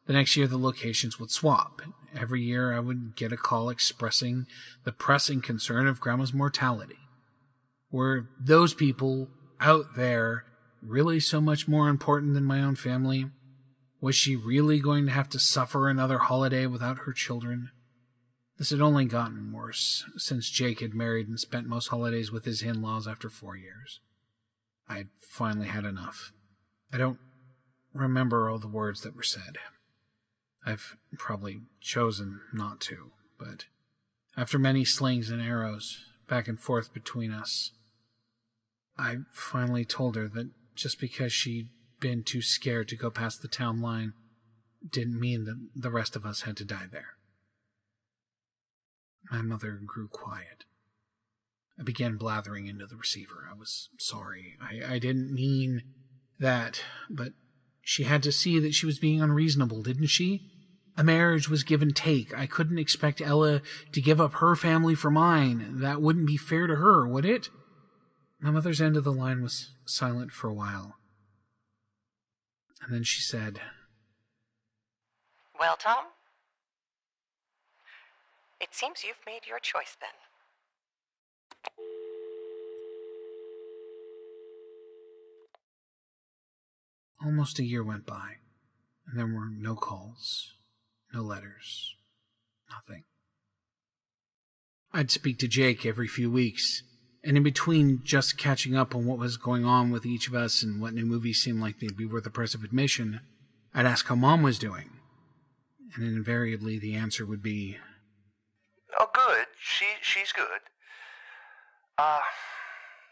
The next year the locations would swap. Every year I would get a call expressing the pressing concern of Grandma's mortality. Were those people out there really so much more important than my own family? Was she really going to have to suffer another holiday without her children? This had only gotten worse since Jake had married and spent most holidays with his in-laws after 4 years. I'd finally had enough. I don't remember all the words that were said. I've probably chosen not to, but after many slings and arrows back and forth between us, I finally told her that just because she'd been too scared to go past the town line didn't mean that the rest of us had to die there. My mother grew quiet. I began blathering into the receiver. I was sorry. I didn't mean that, but she had to see that she was being unreasonable, didn't she? A marriage was give and take. I couldn't expect Ella to give up her family for mine. That wouldn't be fair to her, would it? My mother's end of the line was silent for a while. And then she said, Well, Tom, it seems you've made your choice then. Almost a year went by, and there were no calls, no letters, nothing. I'd speak to Jake every few weeks, and in between just catching up on what was going on with each of us and what new movies seemed like they'd be worth the price of admission, I'd ask how Mom was doing, and invariably the answer would be, Oh, good. She's good.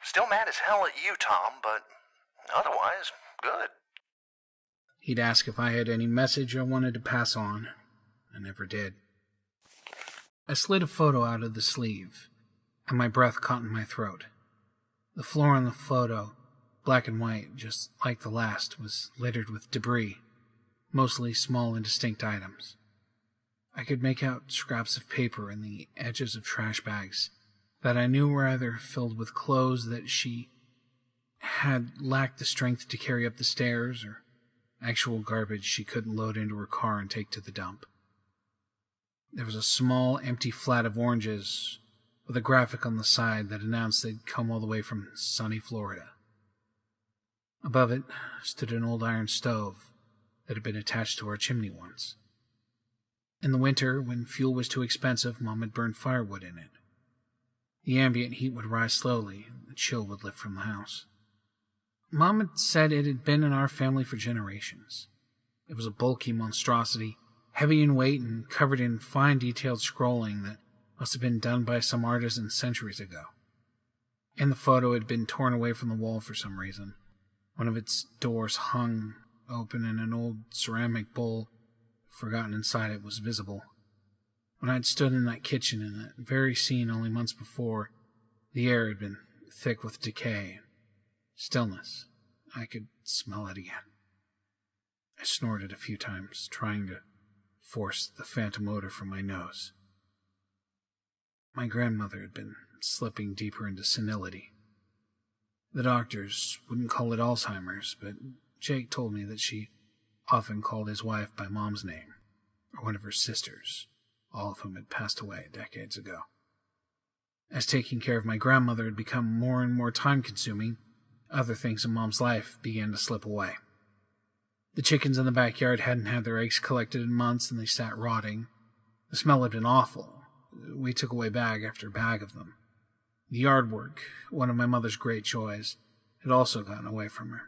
Still mad as hell at you, Tom, but otherwise, good. He'd ask if I had any message I wanted to pass on. I never did. I slid a photo out of the sleeve, and my breath caught in my throat. The floor on the photo, black and white, just like the last, was littered with debris, mostly small indistinct items. I could make out scraps of paper and the edges of trash bags that I knew were either filled with clothes that she had lacked the strength to carry up the stairs or actual garbage she couldn't load into her car and take to the dump. There was a small, empty flat of oranges with a graphic on the side that announced they'd come all the way from sunny Florida. Above it stood an old iron stove that had been attached to our chimney once. In the winter, when fuel was too expensive, Mom had burned firewood in it. The ambient heat would rise slowly, and the chill would lift from the house. Mom had said it had been in our family for generations. It was a bulky monstrosity, heavy in weight and covered in fine detailed scrolling that must have been done by some artisan centuries ago. In the photo, it had been torn away from the wall for some reason. One of its doors hung open and an old ceramic bowl, forgotten inside it, was visible. When I'd stood in that kitchen in that very scene only months before, the air had been thick with decay. Stillness. I could smell it again. I snorted a few times, trying to force the phantom odor from my nose. My grandmother had been slipping deeper into senility. The doctors wouldn't call it Alzheimer's, but Jake told me that she often called his wife by Mom's name, or one of her sisters, all of whom had passed away decades ago. As taking care of my grandmother had become more and more time-consuming, other things in Mom's life began to slip away. The chickens in the backyard hadn't had their eggs collected in months, and they sat rotting. The smell had been awful. We took away bag after bag of them. The yard work, one of my mother's great joys, had also gotten away from her.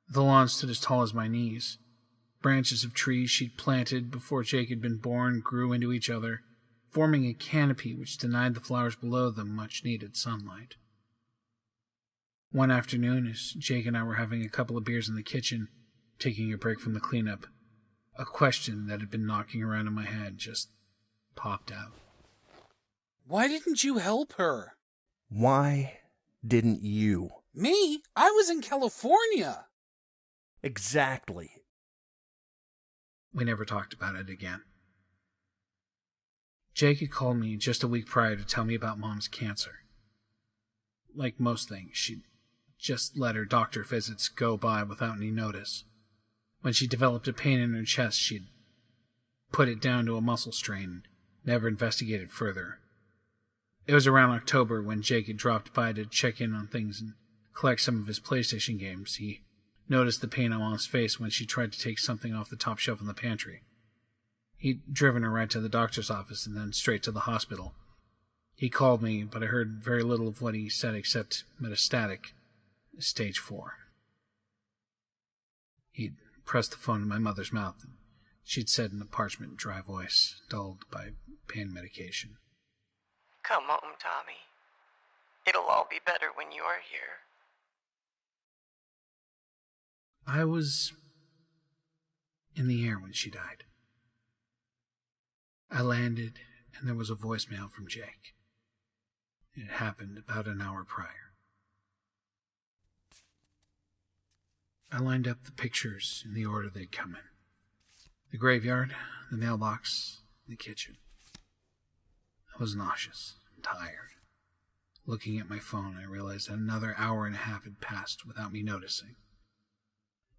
The lawn stood as tall as my knees. Branches of trees she'd planted before Jake had been born grew into each other, forming a canopy which denied the flowers below them much-needed sunlight. One afternoon, as Jake and I were having a couple of beers in the kitchen, taking a break from the cleanup, a question that had been knocking around in my head just popped out. Why didn't you help her? Why didn't you? Me? I was in California. Exactly. We never talked about it again. Jake had called me just a week prior to tell me about Mom's cancer. Like most things, she'd just let her doctor visits go by without any notice. When she developed a pain in her chest, she'd put it down to a muscle strain and never investigated further. It was around October when Jake had dropped by to check in on things and collect some of his PlayStation games. He noticed the pain on Mom's face when she tried to take something off the top shelf in the pantry. He'd driven her right to the doctor's office and then straight to the hospital. He called me, but I heard very little of what he said except metastatic, stage 4. He'd pressed the phone to my mother's mouth, and she'd said in a parchment, dry voice, dulled by pain medication, Come home, Tommy. It'll all be better when you're here. I was in the air when she died. I landed, and there was a voicemail from Jake. It happened about an hour prior. I lined up the pictures in the order they'd come in. The graveyard, the mailbox, the kitchen. I was nauseous and tired. Looking at my phone, I realized that another hour and a half had passed without me noticing.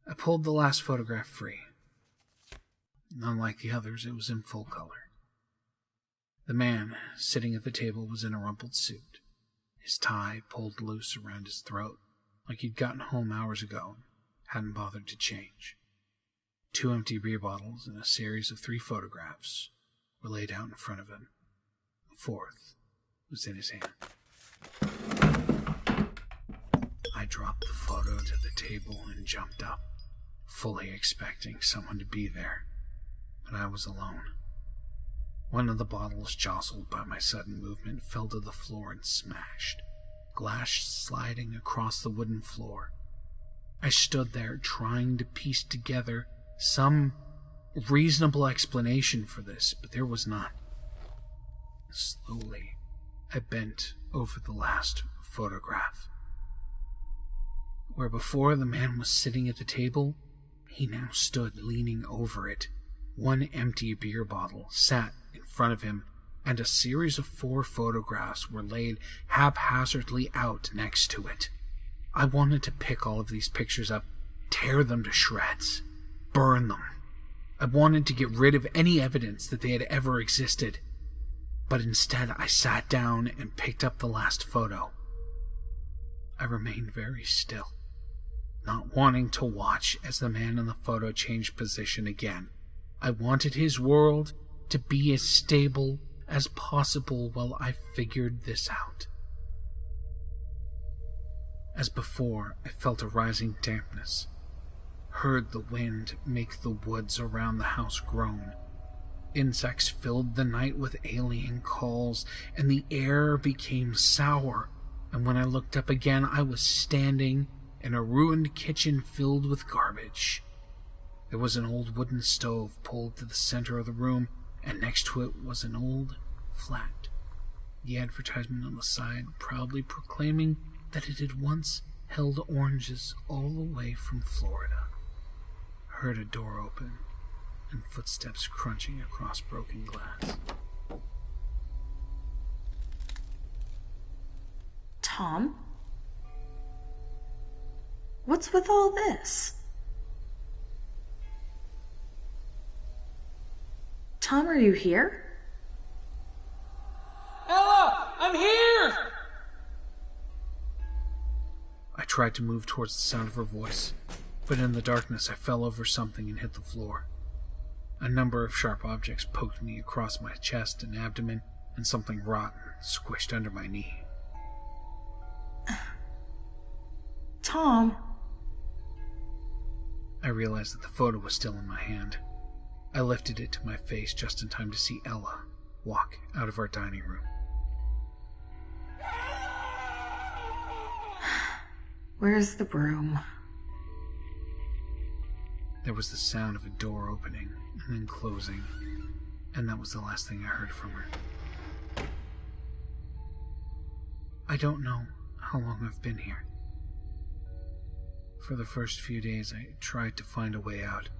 I pulled the last photograph free. Unlike the others, it was in full color. The man sitting at the table was in a rumpled suit, his tie pulled loose around his throat, like he'd gotten home hours ago and hadn't bothered to change. 2 empty beer bottles and a series of 3 photographs were laid out in front of him. A 4th was in his hand. I dropped the photo to the table and jumped up, fully expecting someone to be there, but I was alone. One of the bottles, jostled by my sudden movement, fell to the floor and smashed, glass sliding across the wooden floor. I stood there trying to piece together some reasonable explanation for this, but there was none. Slowly, I bent over the last photograph. Where before the man was sitting at the table, he now stood leaning over it. 1 empty beer bottle sat in front of him, and a series of 4 photographs were laid haphazardly out next to it. I wanted to pick all of these pictures up, tear them to shreds, burn them. I wanted to get rid of any evidence that they had ever existed. But instead, I sat down and picked up the last photo. I remained very still, not wanting to watch as the man in the photo changed position again. I wanted his world to be as stable as possible while I figured this out. As before, I felt a rising dampness, heard the wind make the woods around the house groan. Insects filled the night with alien calls, and the air became sour, and when I looked up again, I was standing in a ruined kitchen filled with garbage. There was an old wooden stove pulled to the center of the room, and next to it was an old flat. The advertisement on the side proudly proclaiming that it had once held oranges all the way from Florida. I heard a door open and footsteps crunching across broken glass. Tom? What's with all this? Tom, are you here? Ella, I'm here! tried to move towards the sound of her voice, but in the darkness I fell over something and hit the floor. A number of sharp objects poked me across my chest and abdomen, and something rotten squished under my knee. Tom. I realized that the photo was still in my hand. I lifted it to my face just in time to see Ella walk out of our dining room. Where's the broom? There was the sound of a door opening and then closing, and that was the last thing I heard from her. I don't know how long I've been here. For the first few days, I tried to find a way out.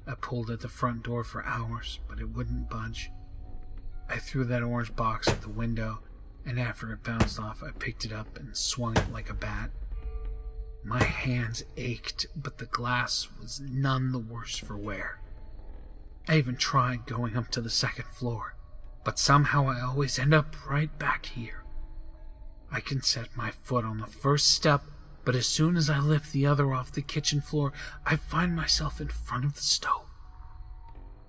I pulled at the front door for hours, but it wouldn't budge. I threw that orange box at the window, and after it bounced off, I picked it up and swung it like a bat. My hands ached, but the glass was none the worse for wear. I even tried going up to the second floor, but somehow I always end up right back here. I can set my foot on the first step, but as soon as I lift the other off the kitchen floor, I find myself in front of the stove.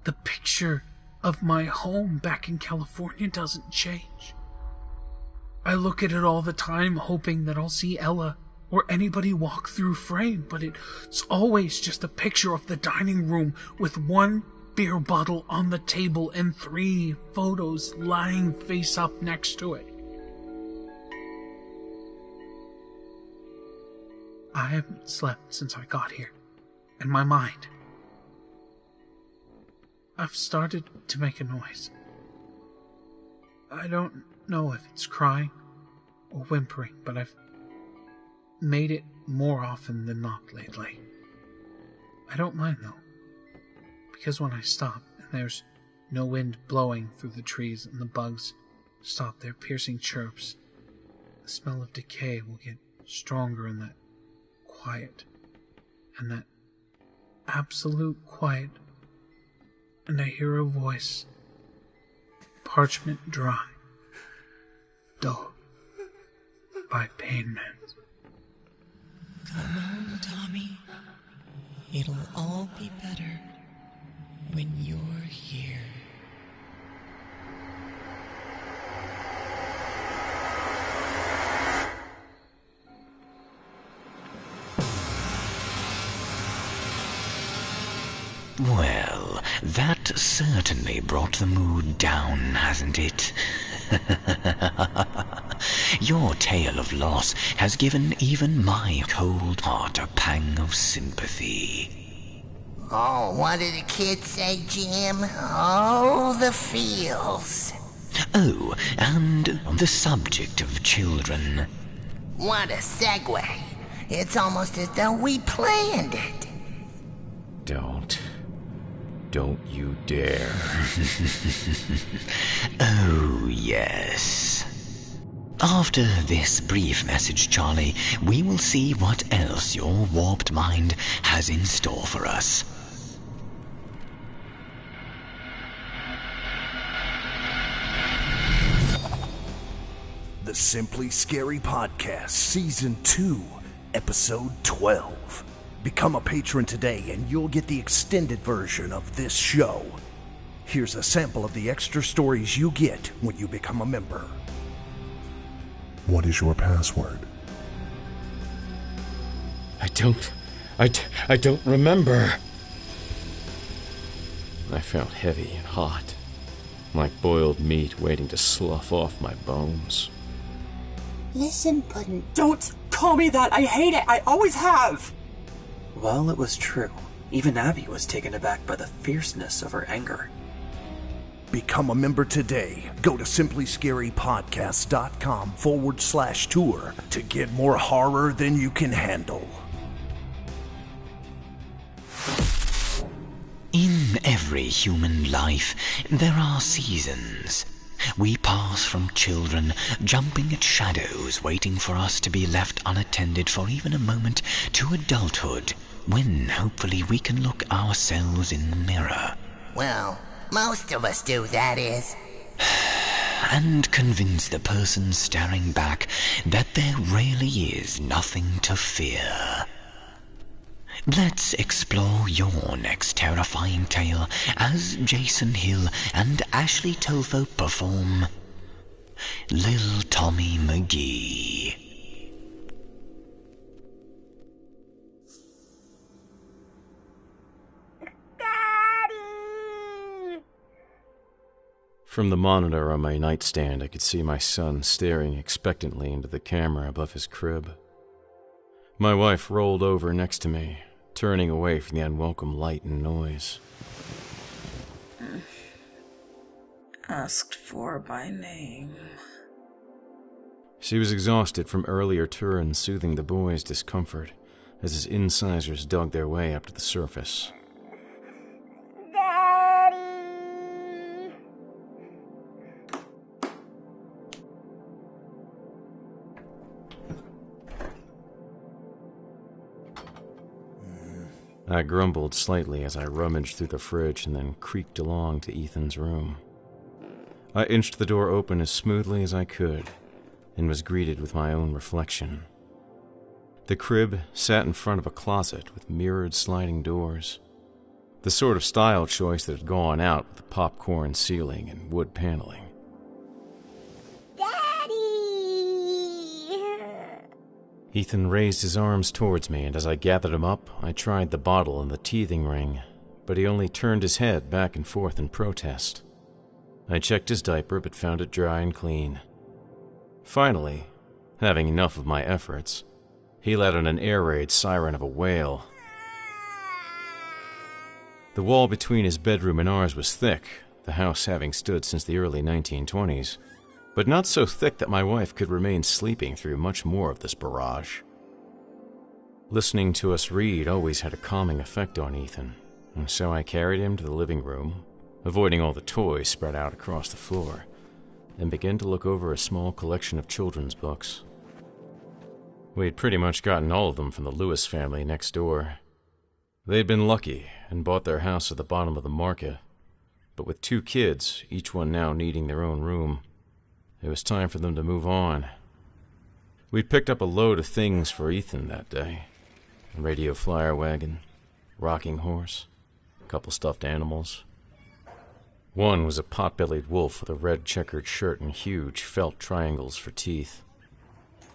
The picture of my home back in California doesn't change. I look at it all the time, hoping that I'll see Ella or anybody walk through frame, but it's always just a picture of the dining room with one beer bottle on the table and 3 photos lying face up next to it. I haven't slept since I got here, and my mind. I've started to make a noise. I don't know if it's crying or whimpering, but I've made it more often than not lately. I don't mind though, because when I stop and there's no wind blowing through the trees and the bugs stop their piercing chirps, the smell of decay will get stronger in that quiet, and that absolute quiet, and I hear a voice, parchment dry, dull, by pain meds. Come on, Tommy. It'll all be better when you're here. Well, that certainly brought the mood down, hasn't it? Your tale of loss has given even my cold heart a pang of sympathy. Oh, what did the kids say, Jim? Oh, the feels. Oh, and on the subject of children. What a segue. It's almost as though we planned it. Don't you dare. Oh, yes. After this brief message, Charlie, we will see what else your warped mind has in store for us. The Simply Scary Podcast, Season 2, Episode 12. Become a patron today and you'll get the extended version of this show. Here's a sample of the extra stories you get when you become a member. What is your password? I don't remember. I felt heavy and hot, like boiled meat waiting to slough off my bones. Listen, Puddin', don't call me that. I hate it. I always have. Well, it was true. Even Abby was taken aback by the fierceness of her anger. Become a member today. Go to simplyscarypodcast.com/tour to get more horror than you can handle. In every human life, there are seasons. We pass from children, jumping at shadows, waiting for us to be left unattended for even a moment, to adulthood, when hopefully we can look ourselves in the mirror. Well, most of us do, that is. and convince the person staring back that there really is nothing to fear. Let's explore your next terrifying tale as Jason Hill and Ashley Tofo perform Lil Tommy McGee. From the monitor on my nightstand, I could see my son staring expectantly into the camera above his crib. My wife rolled over next to me, turning away from the unwelcome light and noise. Asked for by name. She was exhausted from earlier turns soothing the boy's discomfort as his incisors dug their way up to the surface. I grumbled slightly as I rummaged through the fridge and then creaked along to Ethan's room. I inched the door open as smoothly as I could and was greeted with my own reflection. The crib sat in front of a closet with mirrored sliding doors, the sort of style choice that had gone out with the popcorn ceiling and wood paneling. Ethan raised his arms towards me, and as I gathered him up, I tried the bottle and the teething ring, but he only turned his head back and forth in protest. I checked his diaper, but found it dry and clean. Finally, having enough of my efforts, he let out an air raid siren of a wail. The wall between his bedroom and ours was thick, the house having stood since the early 1920s. But not so thick that my wife could remain sleeping through much more of this barrage. Listening to us read always had a calming effect on Ethan, and so I carried him to the living room, avoiding all the toys spread out across the floor, and began to look over a small collection of children's books. We had pretty much gotten all of them from the Lewis family next door. They'd been lucky and bought their house at the bottom of the market, but with 2 kids, each one now needing their own room, it was time for them to move on. We'd picked up a load of things for Ethan that day. A radio flyer wagon, rocking horse, a couple stuffed animals. One was a pot-bellied wolf with a red checkered shirt and huge felt triangles for teeth.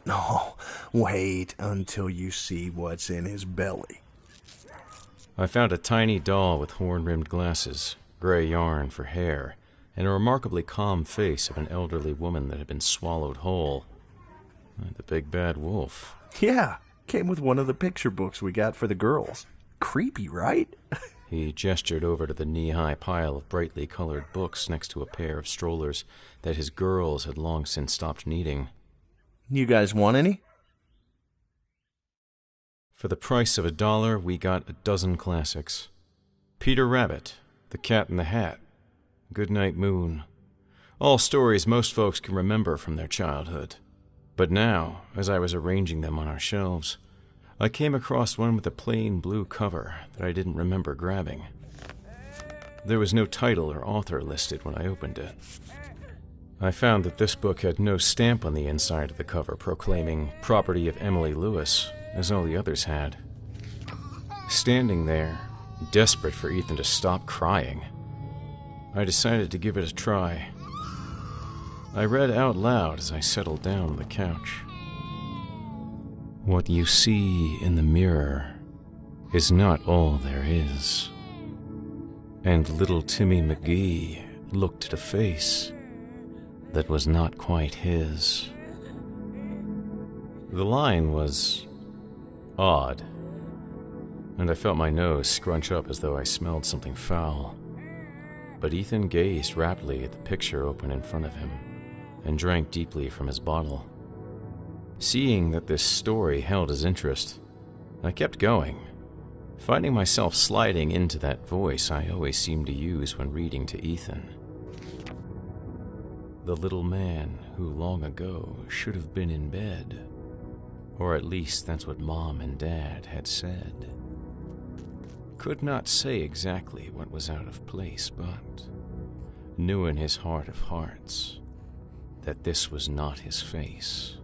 No, wait until you see what's in his belly. I found a tiny doll with horn-rimmed glasses, gray yarn for hair, and a remarkably calm face of an elderly woman that had been swallowed whole. The big bad wolf. Yeah, came with one of the picture books we got for the girls. Creepy, right? He gestured over to the knee-high pile of brightly colored books next to a pair of strollers that his girls had long since stopped needing. You guys want any? For the price of $1, we got a dozen classics. Peter Rabbit, The Cat in the Hat, Goodnight Moon. All stories most folks can remember from their childhood. But now, as I was arranging them on our shelves, I came across one with a plain blue cover that I didn't remember grabbing. There was no title or author listed when I opened it. I found that this book had no stamp on the inside of the cover proclaiming property of Emily Lewis, as all the others had. Standing there, desperate for Ethan to stop crying, I decided to give it a try. I read out loud as I settled down on the couch. What you see in the mirror is not all there is. And little Timmy McGee looked at a face that was not quite his. The line was odd, and I felt my nose scrunch up as though I smelled something foul. But Ethan gazed raptly at the picture open in front of him and drank deeply from his bottle. Seeing that this story held his interest, I kept going, finding myself sliding into that voice I always seemed to use when reading to Ethan. The little man who long ago should have been in bed, or at least that's what Mom and Dad had said. Could not say exactly what was out of place, but knew in his heart of hearts that this was not his face.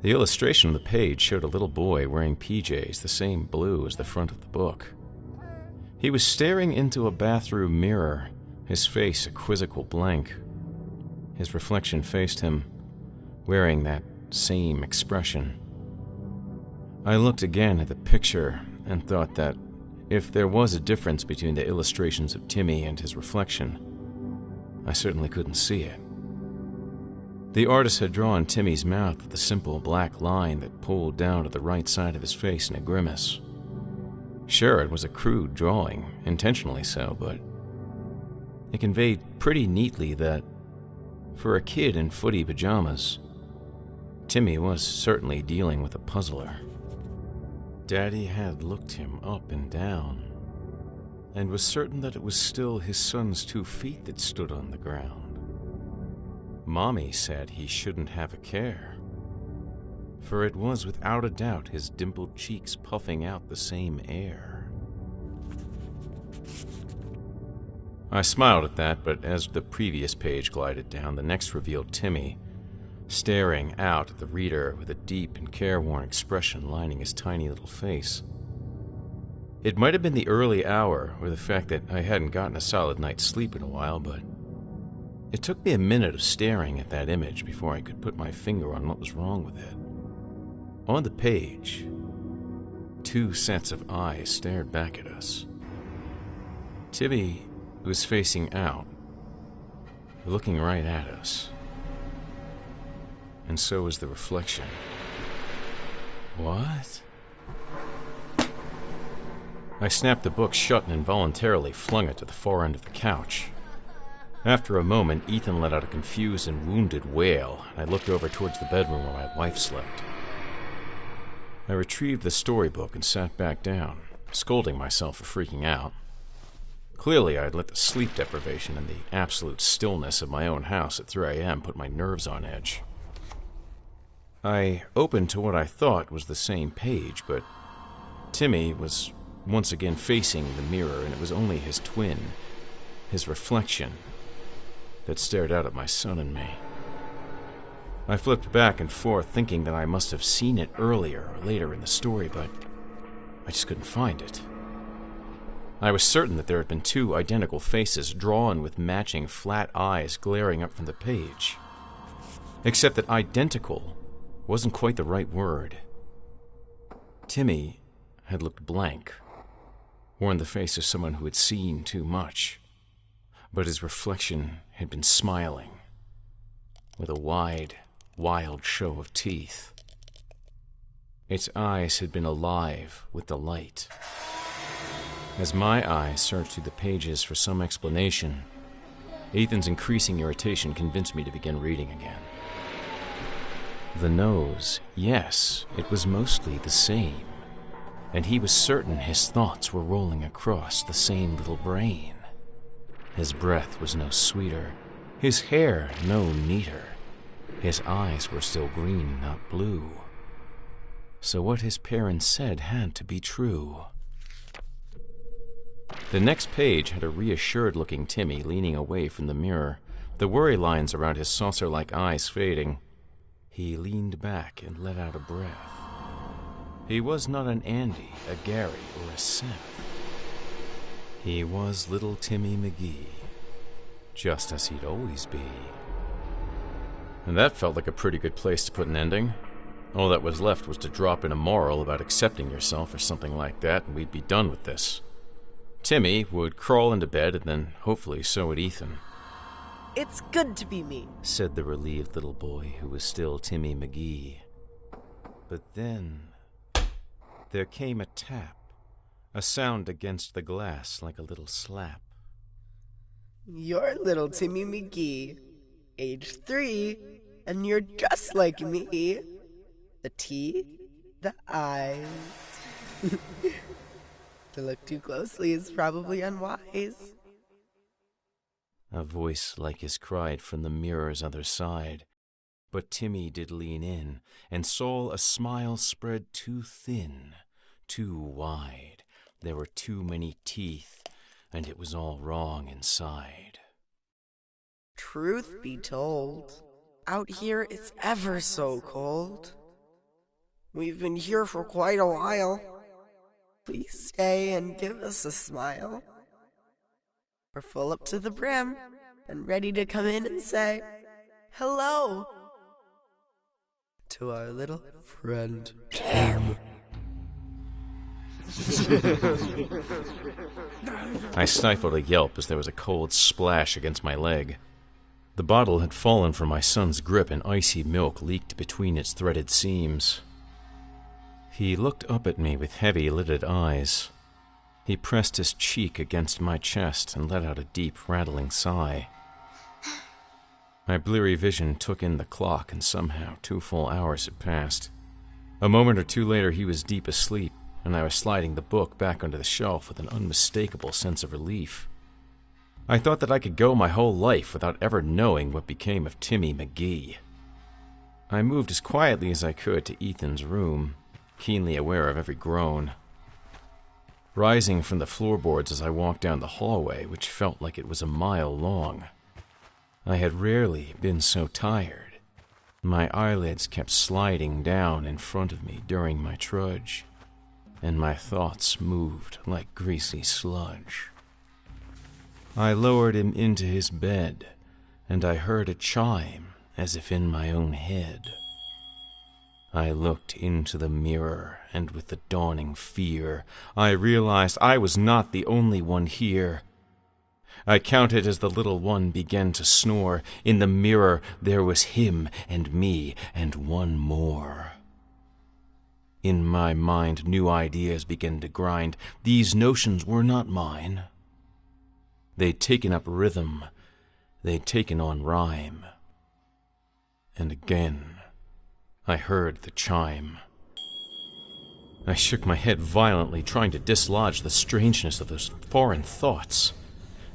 The illustration on the page showed a little boy wearing PJs the same blue as the front of the book. He was staring into a bathroom mirror, his face a quizzical blank. His reflection faced him, wearing that same expression. I looked again at the picture and thought that if there was a difference between the illustrations of Timmy and his reflection, I certainly couldn't see it. The artist had drawn Timmy's mouth with a simple black line that pulled down to the right side of his face in a grimace. Sure, it was a crude drawing, intentionally so, but it conveyed pretty neatly that, for a kid in footy pajamas, Timmy was certainly dealing with a puzzler. Daddy had looked him up and down, and was certain that it was still his son's 2 feet that stood on the ground. Mommy said he shouldn't have a care, for it was without a doubt his dimpled cheeks puffing out the same air. I smiled at that, but as the previous page glided down, the next revealed Timmy, staring out at the reader with a deep and careworn expression lining his tiny little face. It might have been the early hour, or the fact that I hadn't gotten a solid night's sleep in a while, but it took me a minute of staring at that image before I could put my finger on what was wrong with it. On the page, 2 sets of eyes stared back at us. Timmy was facing out, looking right at us. And so was the reflection. What? I snapped the book shut and involuntarily flung it to the far end of the couch. After a moment, Ethan let out a confused and wounded wail, and I looked over towards the bedroom where my wife slept. I retrieved the storybook and sat back down, scolding myself for freaking out. Clearly, I had let the sleep deprivation and the absolute stillness of my own house at 3 a.m. put my nerves on edge. I opened to what I thought was the same page, but Timmy was once again facing the mirror, and it was only his twin, his reflection, that stared out at my son and me. I flipped back and forth, thinking that I must have seen it earlier or later in the story, but I just couldn't find it. I was certain that there had been 2 identical faces drawn with matching flat eyes glaring up from the page. Except that identical wasn't quite the right word. Timmy had looked blank, worn the face of someone who had seen too much, but his reflection had been smiling, with a wide, wild show of teeth. Its eyes had been alive with delight. As my eyes searched through the pages for some explanation, Ethan's increasing irritation convinced me to begin reading again. The nose, yes, it was mostly the same, and he was certain his thoughts were rolling across the same little brain. His breath was no sweeter, his hair no neater, his eyes were still green, not blue. So what his parents said had to be true. The next page had a reassured-looking Timmy leaning away from the mirror, the worry lines around his saucer-like eyes fading. He leaned back and let out a breath. He was not an Andy, a Gary, or a Seth. He was little Timmy McGee, just as he'd always be. And that felt like a pretty good place to put an ending. All that was left was to drop in a moral about accepting yourself or something like that, and we'd be done with this. Timmy would crawl into bed, and then hopefully so would Ethan. It's good to be me, said the relieved little boy who was still Timmy McGee. But then there came a tap, a sound against the glass like a little slap. You're little Timmy McGee, age 3, and you're just like me. The teeth, the eyes. To look too closely is probably unwise. A voice like his cried from the mirror's other side, but Timmy did lean in and saw a smile spread too thin, too wide. There were too many teeth, and it was all wrong inside. Truth be told, out here it's ever so cold. We've been here for quite a while. Please stay and give us a smile. We're full up to the brim and ready to come in and say hello to our little friend Tim. I stifled a yelp as there was a cold splash against my leg. The bottle had fallen from my son's grip and icy milk leaked between its threaded seams. He looked up at me with heavy-lidded eyes. He pressed his cheek against my chest and let out a deep, rattling sigh. My bleary vision took in the clock, and somehow 2 full hours had passed. A moment or two later, he was deep asleep, and I was sliding the book back onto the shelf with an unmistakable sense of relief. I thought that I could go my whole life without ever knowing what became of Timmy McGee. I moved as quietly as I could to Ethan's room, keenly aware of every groan. Rising from the floorboards as I walked down the hallway, which felt like it was a mile long. I had rarely been so tired. My eyelids kept sliding down in front of me during my trudge, and my thoughts moved like greasy sludge. I lowered him into his bed, and I heard a chime as if in my own head. I looked into the mirror, and with the dawning fear, I realized I was not the only one here. I counted as the little one began to snore. In the mirror there was him and me and one more. In my mind, new ideas began to grind. These notions were not mine. They'd taken up rhythm. They'd taken on rhyme. And again, I heard the chime. I shook my head violently, trying to dislodge the strangeness of those foreign thoughts.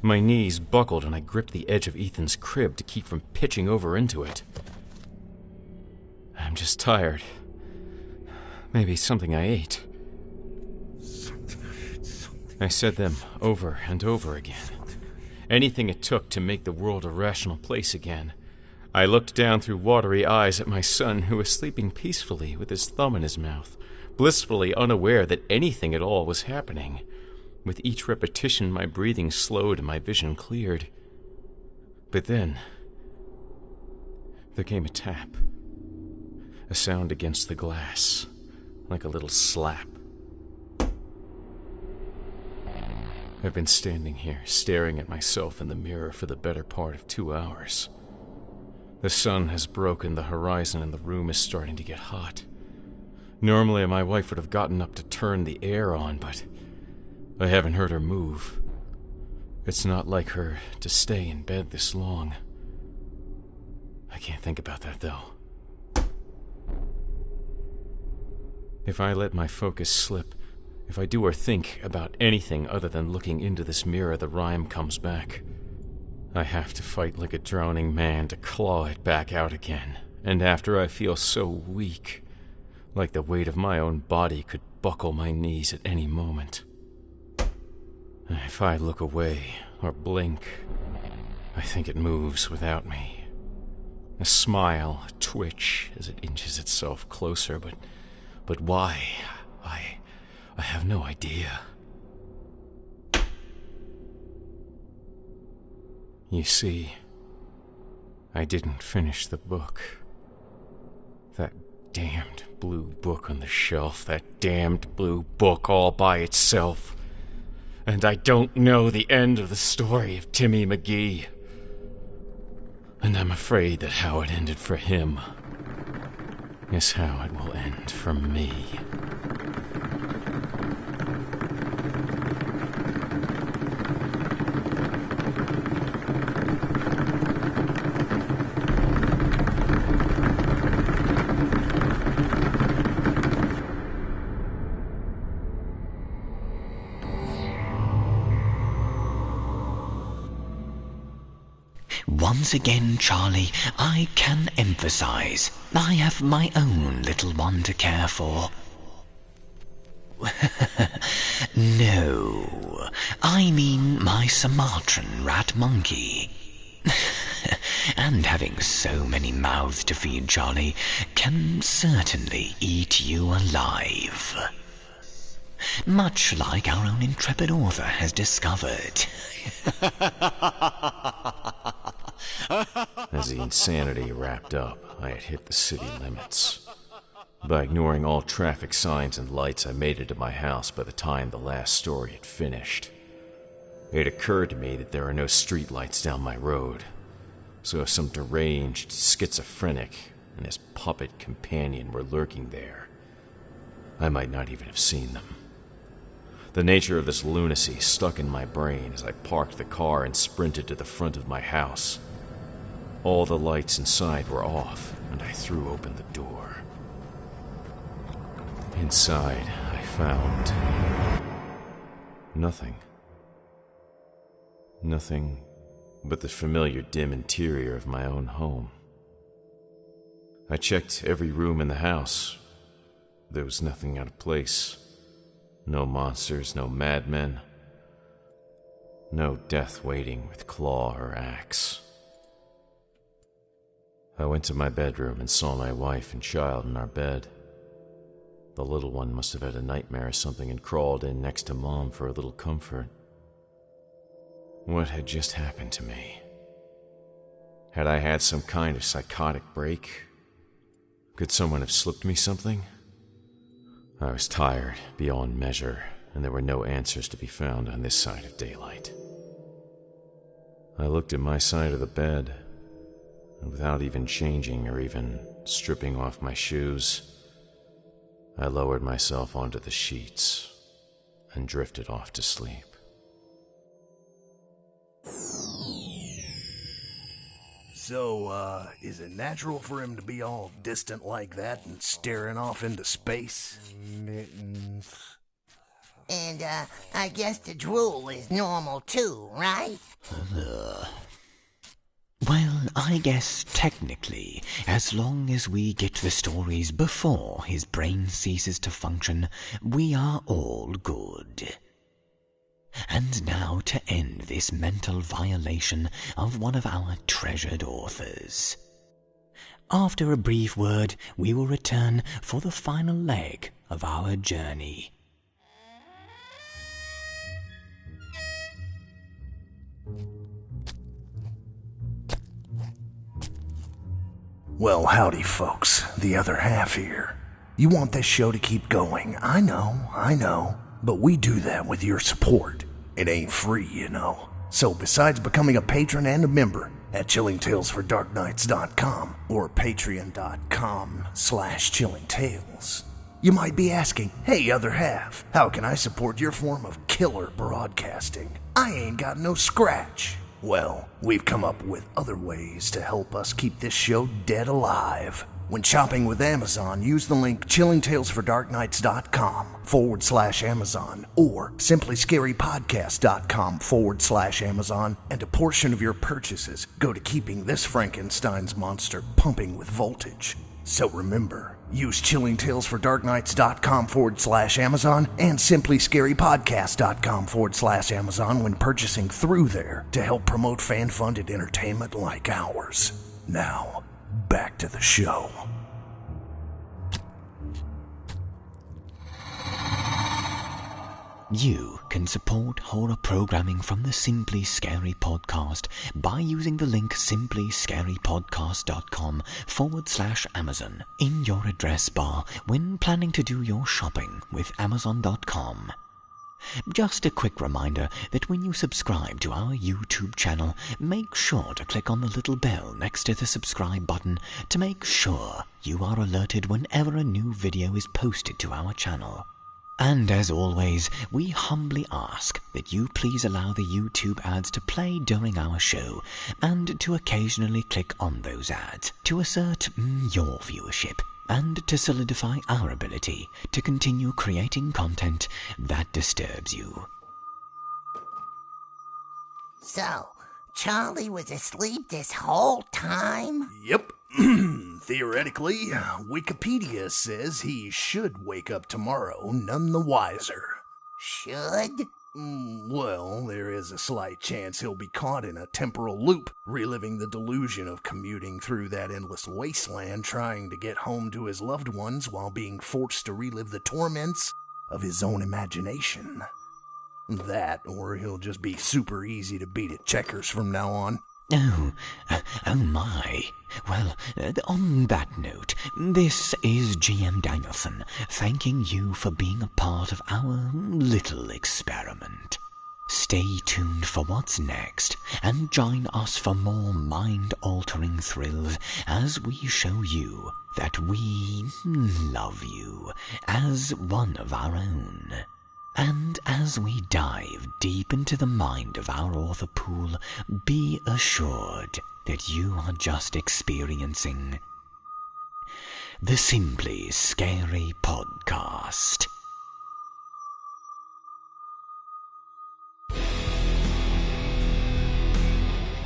My knees buckled, and I gripped the edge of Ethan's crib to keep from pitching over into it. I'm just tired. Maybe something I ate. I said them over and over again. Anything it took to make the world a rational place again. I looked down through watery eyes at my son, who was sleeping peacefully with his thumb in his mouth, blissfully unaware that anything at all was happening. With each repetition, my breathing slowed and my vision cleared. But then, there came a tap. A sound against the glass, like a little slap. I've been standing here, staring at myself in the mirror for the better part of 2 hours. The sun has broken the horizon and the room is starting to get hot. Normally, my wife would have gotten up to turn the air on, but I haven't heard her move. It's not like her to stay in bed this long. I can't think about that, though. If I let my focus slip, if I do or think about anything other than looking into this mirror, the rhyme comes back. I have to fight like a drowning man to claw it back out again, and after I feel so weak, like the weight of my own body could buckle my knees at any moment. If I look away or blink, I think it moves without me. A smile, a twitch as it inches itself closer, but why? I have no idea. You see, I didn't finish the book. That damned blue book on the shelf, that damned blue book all by itself. And I don't know the end of the story of Timmy McGee. And I'm afraid that how it ended for him is how it will end for me. Once again, Charlie, I can emphasize, I have my own little one to care for. No, I mean my Sumatran rat monkey. and having so many mouths to feed, Charlie, can certainly eat you alive. Much like our own intrepid author has discovered. As the insanity wrapped up, I had hit the city limits. By ignoring all traffic signs and lights, I made it to my house by the time the last story had finished. It occurred to me that there are no streetlights down my road, so if some deranged schizophrenic and his puppet companion were lurking there, I might not even have seen them. The nature of this lunacy stuck in my brain as I parked the car and sprinted to the front of my house. All the lights inside were off, and I threw open the door. Inside, I found nothing. Nothing but the familiar dim interior of my own home. I checked every room in the house. There was nothing out of place. No monsters, no madmen. No death waiting with claw or axe. I went to my bedroom and saw my wife and child in our bed. The little one must have had a nightmare or something and crawled in next to Mom for a little comfort. What had just happened to me? Had I had some kind of psychotic break? Could someone have slipped me something? I was tired beyond measure, and there were no answers to be found on this side of daylight. I looked at my side of the bed, and without even changing or even stripping off my shoes, I lowered myself onto the sheets and drifted off to sleep. So, is it natural for him to be all distant like that and staring off into space? And, I guess the drool is normal too, right? Well, I guess technically, as long as we get the stories before his brain ceases to function, we are all good. And now to end this mental violation of one of our treasured authors. After a brief word, we will return for the final leg of our journey. Well, howdy folks, the other half here. You want this show to keep going, I know, but we do that with your support. It ain't free, you know. So besides becoming a patron and a member at chillingtalesfordarknights.com or patreon.com/chillingtales, you might be asking, hey other half, how can I support your form of killer broadcasting? I ain't got no scratch. Well, we've come up with other ways to help us keep this show dead alive. When shopping with Amazon, use the link chillingtalesfordarknights.com/Amazon or simplyscarypodcast.com/Amazon, and a portion of your purchases go to keeping this Frankenstein's monster pumping with voltage. So remember, use chillingtalesfordarknights.com/Amazon and simplyscarypodcast.com/Amazon when purchasing through there to help promote fan-funded entertainment like ours. Now, back to the show. You can support horror programming from the Simply Scary Podcast by using the link simplyscarypodcast.com/Amazon in your address bar when planning to do your shopping with Amazon.com. Just a quick reminder that when you subscribe to our YouTube channel, make sure to click on the little bell next to the subscribe button to make sure you are alerted whenever a new video is posted to our channel. And as always, we humbly ask that you please allow the YouTube ads to play during our show and to occasionally click on those ads to assert your viewership and to solidify our ability to continue creating content that disturbs you. So, Charlie was asleep this whole time? Yep. Theoretically, Wikipedia says he should wake up tomorrow none the wiser. Should? Well, there is a slight chance he'll be caught in a temporal loop, reliving the delusion of commuting through that endless wasteland trying to get home to his loved ones while being forced to relive the torments of his own imagination. That, or he'll just be super easy to beat at checkers from now on. Oh my. Well, on that note, this is GM Danielson, thanking you for being a part of our little experiment. Stay tuned for what's next, and join us for more mind-altering thrills as we show you that we love you as one of our own. And as we dive deep into the mind of our author pool, be assured that you are just experiencing the Simply Scary Podcast.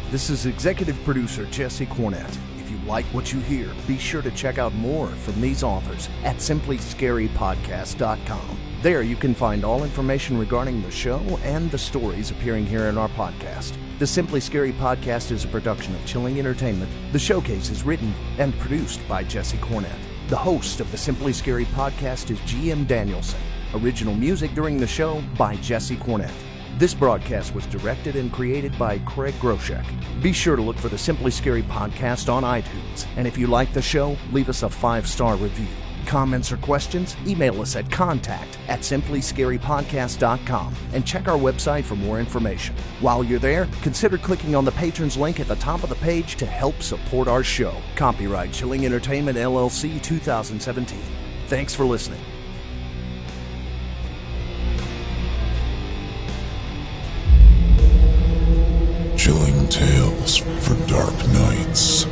This is executive producer Jesse Cornett. If you like what you hear, be sure to check out more from these authors at simplyscarypodcast.com. There you can find all information regarding the show and the stories appearing here in our podcast. The Simply Scary Podcast is a production of Chilling Entertainment. The Showcase is written and produced by Jesse Cornett. The host of the Simply Scary Podcast is GM Danielson. Original music during the show by Jesse Cornett. This broadcast was directed and created by Craig Groshek. Be sure to look for the Simply Scary Podcast on iTunes. And if you like the show, leave us a 5-star review. Comments or questions? Email us at contact@simplyscarypodcast.com and check our website for more information. While you're there, consider clicking on the patrons link at the top of the page to help support our show. Copyright Chilling Entertainment LLC 2017. Thanks for listening. Chilling tales for dark nights.